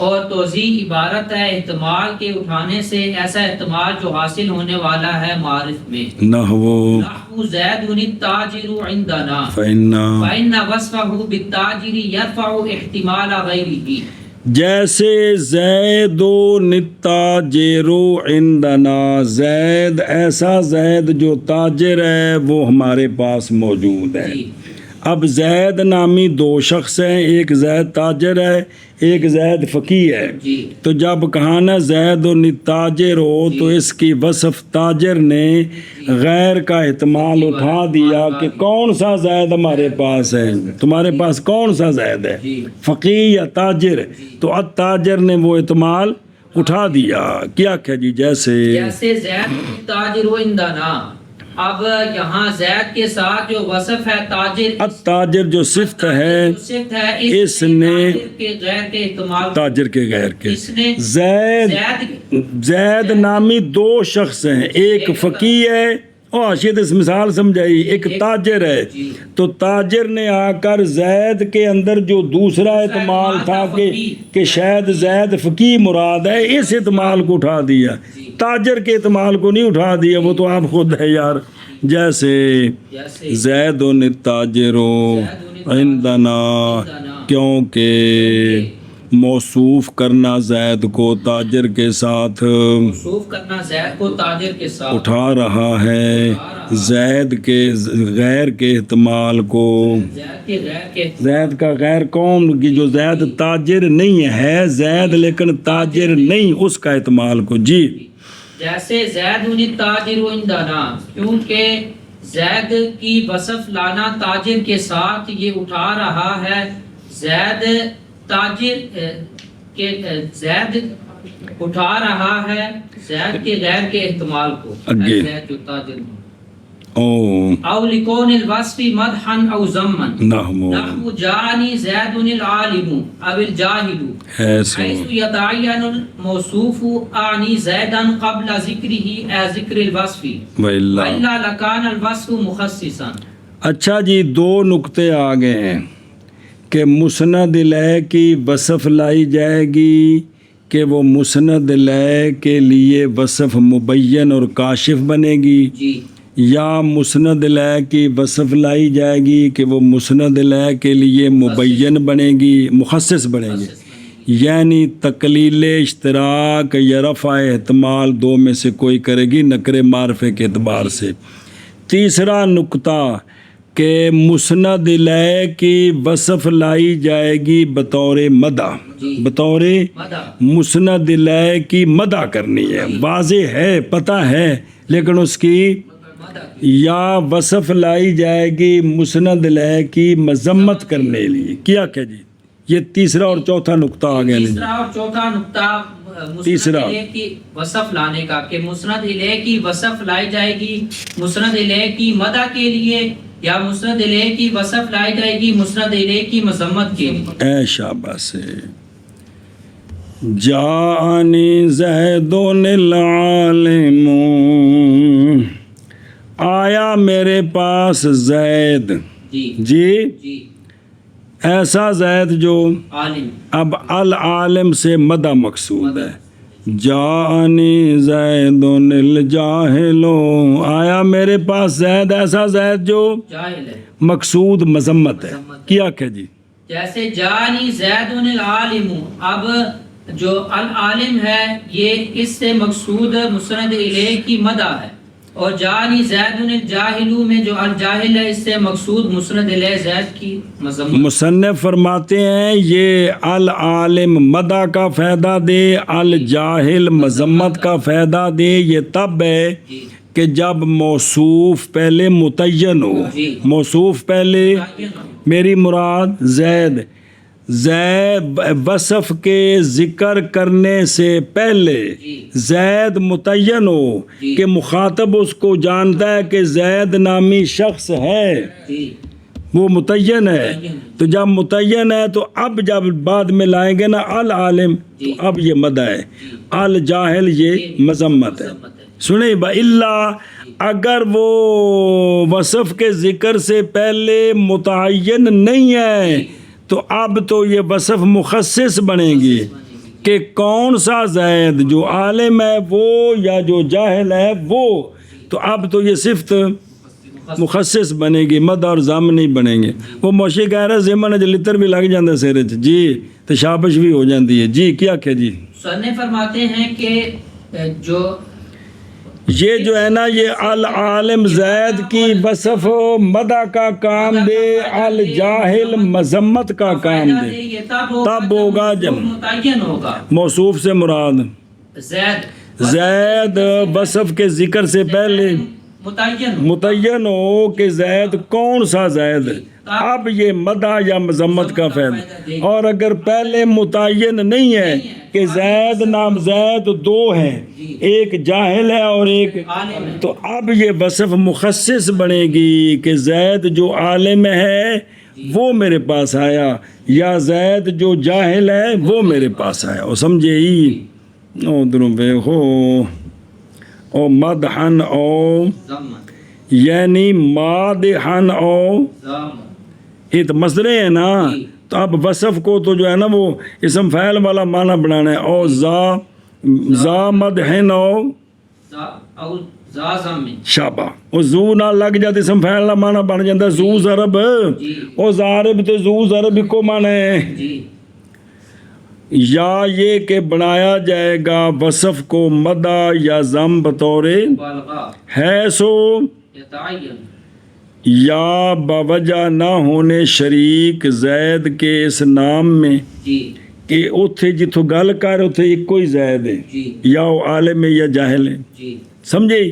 اور توضیح عبارت ہے احتمال کے اٹھانے سے ایسا احتمال جو حاصل ہونے والا ہے معرف میں۔ نحو نحو زید التاجر عندنا فإن فإن وصفه بالتاجر يرفع احتمال غیرہ، جیسے زید و التاجر عندنا، زید ایسا زید جو تاجر ہے وہ ہمارے پاس موجود ہے۔ جی اب زید نامی دو شخص ہیں، ایک زید تاجر ہے، ایک زید فقیہ ہے۔ جی تو جب کہا نا زید تاجر ہو تو اس کی وصف تاجر نے غیر کا احتمال اٹھا دیا کہ کون سا زید ہمارے پاس ہے، تمہارے پاس کون سا زید ہے، جی فقیہ یا تاجر؟ تو التاجر نے وہ احتمال اٹھا دیا۔ کیا کہ جی جیسے جیسے زید التاجر عندنا، اب یہاں زید کے ساتھ جو وصف ہے تاجر، التاجر جو صفت ہے صفت ہے اس نے تاجر کے غیر کے احتمال، تاجر کے غیر کے، اس نے زید زید نامی دو شخص ہیں، ایک فقیہ ہے اور اشید اس مثال سمجھائی، ایک تاجر ہے۔ جی تو تاجر نے آ کر زید کے اندر جو دوسرا احتمال تھا کہ شاید زید فقیہ مراد ہے، اس احتمال کو اٹھا دیا، تاجر کے احتمال کو نہیں اٹھا دیا، وہ تو آپ خود ہے یار۔ جیسے جیسے زید التاجر عندنا، کیونکہ موصوف کرنا زید کو تاجر کے ساتھ موصوف کرنا زید کو تاجر کے ساتھ اٹھا رہا ہے زید کے غیر کے احتمال کو۔ زید کے غیر کے زید کا غیر کون کی جو زید تاجر نہیں ہے، زید لیکن تاجر نہیں، اس کا احتمال کو۔ جی جیسے زید التاجر عندنا، کیونکہ زید کی وصف لانا تاجر کے ساتھ یہ اٹھا رہا ہے زید تاجر کے، زید اٹھا رہا ہے زید کے غیر کے احتمال کو، آگے۔ زید جو تاجر ہو۔ او لکون الوصف مدحا او ذما، نحو نحو جانی زید العالم او الجاہل، ہے سو حيث يتعين الموصوف أعني زيدا قبل ذكره ذكر الوصف وإلا۔ وإلا لكان الوصف مخصصا۔ اچھا جی، دو نقطے آ گئے ہیں کہ مسند الیہ کی وصف لائی جائے گی کہ وہ مسند الیہ کے لیے وصف مبین اور کاشف بنے گی، جی یا مسند الیہ کی وصف لائی جائے گی کہ وہ مسند الیہ کے لیے مبین بنے گی، مخصص بنے گی، یعنی تقلیل اشتراک یا رفع احتمال دو میں سے کوئی کرے گی نکرے معرفے کے اعتبار سے۔ تیسرا نقطہ کہ مسند الیہ کی وصف لائی جائے گی بطور مدح، بطور مسند الیہ کی مدح کرنی ہے، واضح ہے، پتہ ہے، لیکن اس کی یا وصف لائی جائے گی مسند الیہ کی مذمت کرنے لیے۔ کیا کہ جی یہ تیسرا اور چوتھا نقطہ آ گیا۔ تیسرا اور چوتھا نقطہ مسند الیہ کی وصف لانے کا، کہ مسند الیہ کی وصف لائی جائے گی مسند الیہ کی مدح کے لیے، یا مسند الیہ کی وصف لائی جائے گی مسند الیہ کی مذمت کے لیے۔ اے شاباش، جانی زید العالم، آیا میرے پاس زید، جی جی جی ایسا زید جو، عالم، اب العالم سے مدح مقصود ہے، جانی زید الجاہل، آیا میرے پاس زید ایسا زید جو جاہل ہے، مقصود مذمت ہے۔ کیا کہ جی جیسے جانی زید العالم، اب جو العالم ہے یہ اس سے مقصود مسند الیہ کی مدح ہے، اور جانی زید الجاہل میں جو الجاہل ہے اس سے مقصود مسند الیہ زید کی مذمت۔ مصنف فرماتے ہیں یہ العالم مدح کا فائدہ دے، الجاہل مذمت کا فائدہ دے، یہ تب ہے کہ جب موصوف پہلے متعین ہو، موصوف پہلے، میری مراد زید وصف کے ذکر کرنے سے پہلے زید متعین ہو کہ مخاطب اس کو جانتا ہے کہ زید نامی شخص ہے، وہ متعین ہے۔ تو جب متعین ہے تو اب جب بعد میں لائیں گے نا العالم، تو اب یہ مدح ہے، الجاہل یہ مذمت ہے۔ سنیں با اللہ اگر وہ وصف کے ذکر سے پہلے متعین نہیں ہے تو اب تو یہ وصف مخصص بنے گی کہ کون سا زید، جو عالم ہے وہ یا جو جاہل ہے وہ، تو اب تو یہ صفت مخصص بنے گی، مد اور ضم نہیں بنیں گے۔ وہ موشی کہہ رہا زمن لتر بھی لگ جاندے سر وچ جی، تشابش بھی ہو جاندی ہے جی۔ کیا کہ جی مصنف فرماتے ہیں کہ یہ جو ہے نا یہ العالم زید کی وصف مدح کا کام دے، الجاہل مذمت کا کام دے، یہ تب ہوگا جب متعین ہوگا۔ موصوف سے مراد زید وصف کے ذکر سے پہلے متعین ہو کہ زید کون سا زید ہے، اب یہ مدح یا مذمت کا فائدہ۔ اور اگر پہلے متعین نہیں ہے کہ زید نام زید دو ہیں، ایک جاہل ہے اور ایک، تو اب یہ وصف مخصص بنے گی کہ زید جو عالم ہے وہ میرے پاس آیا، یا زید جو جاہل ہے وہ میرے پاس آیا۔ وہ سمجھے ہی او دروں بے ہو او مدحن او یعنی مادحن او، یہ تو مصدرے ہیں نا، تو اب وصف کو تو جو ہے نا وہ اسم فعل والا معنی بنانا ہے، او زا مدحن او شابہ، او زو نہ لگ جاتے اسم فعل نہ معنی بن جاتا ہے زو ضرب، او زارب تو زو ضرب کو معنی ہے۔ یا یہ کہ بنایا جائے گا وصف کو مدح یا ضم بطور ہے سو یا باوجہ نہ ہونے شریک زید کے اس نام میں کہ اتھے جتھو گل کر اتھے ایک کوئی زید ہے، یا وہ عالم ہے یا جاہل ہے، سمجھے؟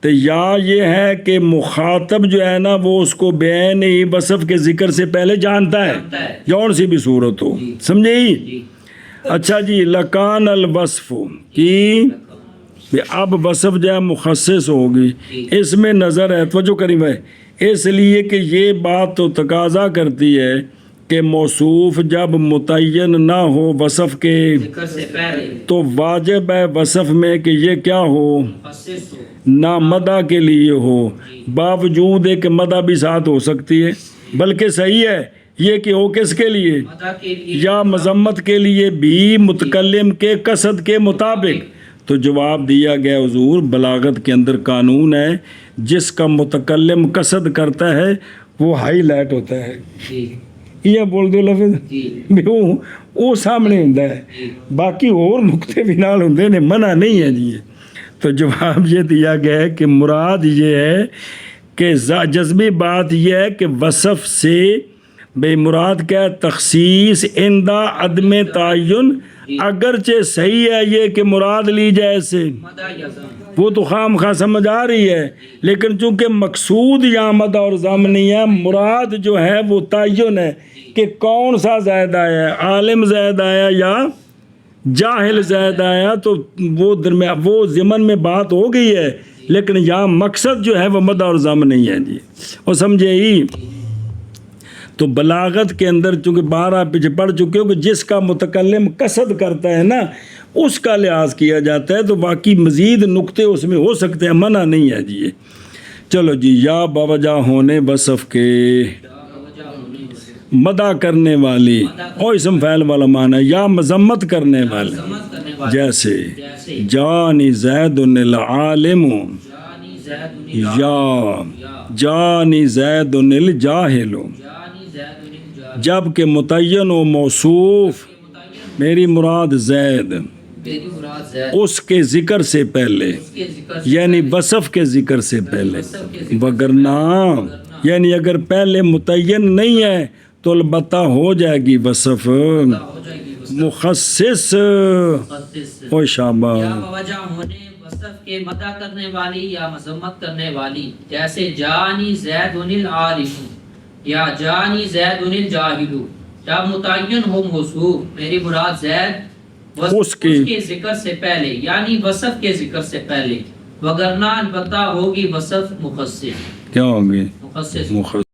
تو یا یہ ہے کہ مخاطب جو ہے نا وہ اس کو بین ہی وصف کے ذکر سے پہلے جانتا ہے، جون سی بھی صورت ہو، سمجھے ہی؟ اچھا جی، لکان الوصف کی اب وصف جو ہے مخصص ہوگی، اس میں نظر ہے، توجہ کریں بھائی، اس لیے کہ یہ بات تو تقاضا کرتی ہے کہ موصوف جب متعین نہ ہو وصف کے تو واجب ہے وصف میں کہ یہ کیا ہو، نہ مدح کے لیے ہو، باوجود ہے کہ مدح بھی ساتھ ہو سکتی ہے، بلکہ صحیح ہے یہ کہ ہو کس کے لیے، یا مذمت کے لیے بھی متکلم کے قصد کے مطابق۔ تو جواب دیا گیا حضور بلاغت کے اندر قانون ہے، جس کا متکلم قصد کرتا ہے وہ ہائی لائٹ ہوتا ہے، یہ بول دو لفظ وہ سامنے ہوتا ہے، باقی اور نقطے بھی نال ہوندے نے، منع نہیں ہے جی۔ تو جواب یہ دیا گیا ہے کہ مراد یہ ہے کہ جذبی بات یہ ہے کہ وصف سے بے مراد کیا ہے، تخصیص اندہ عدم تعین، اگرچہ صحیح ہے یہ کہ مراد لی جائے سے، وہ تو خام خواہ سمجھ آ رہی ہے، لیکن چونکہ مقصود یا مدح اور ضم نہیں ہے، مراد جو ہے وہ تعین ہے کہ کون سا زید آیا ہے، عالم زید آیا یا جاہل زید آیا، تو وہ درمیان وہ ضمن میں بات ہو گئی ہے، لیکن یہاں مقصد جو ہے وہ مدح اور ضم نہیں ہے جی، اور سمجھے ہی؟ تو بلاغت کے اندر چونکہ 12 پیچھے پڑھ چکے ہو کہ جس کا متکلم قصد کرتا ہے نا اس کا لحاظ کیا جاتا ہے، تو باقی مزید نقطے اس میں ہو سکتے ہیں، منع نہیں ہے جی۔ چلو جی، یا باوجہ ہونے وصف کے مدح کرنے والی اور اسم فعل والا معنی، یا مذمت کرنے والے، جیسے جانی زید العالم یا جانی زید الجاہل، جب کہ متعین و موصوف میری مراد زید اس کے ذکر سے پہلے، یعنی وصف کے ذکر سے پہلے، وگرنہ یعنی اگر پہلے متعین نہیں ہے تو البتہ ہو جائے گی وصف مخصص۔ او شابہ، وصف کے مدح کرنے والی یا مذمت کرنے والی، جیسے جانی زید العالم یا جانی زید الجاہل، جب متعین ہو موصوف میری مراد زید اس کے ذکر سے پہلے، یعنی وصف کے ذکر سے پہلے، وگرنہ البتہ ہوگی وصف مخصص۔ کیا ہوگی؟ مخصص۔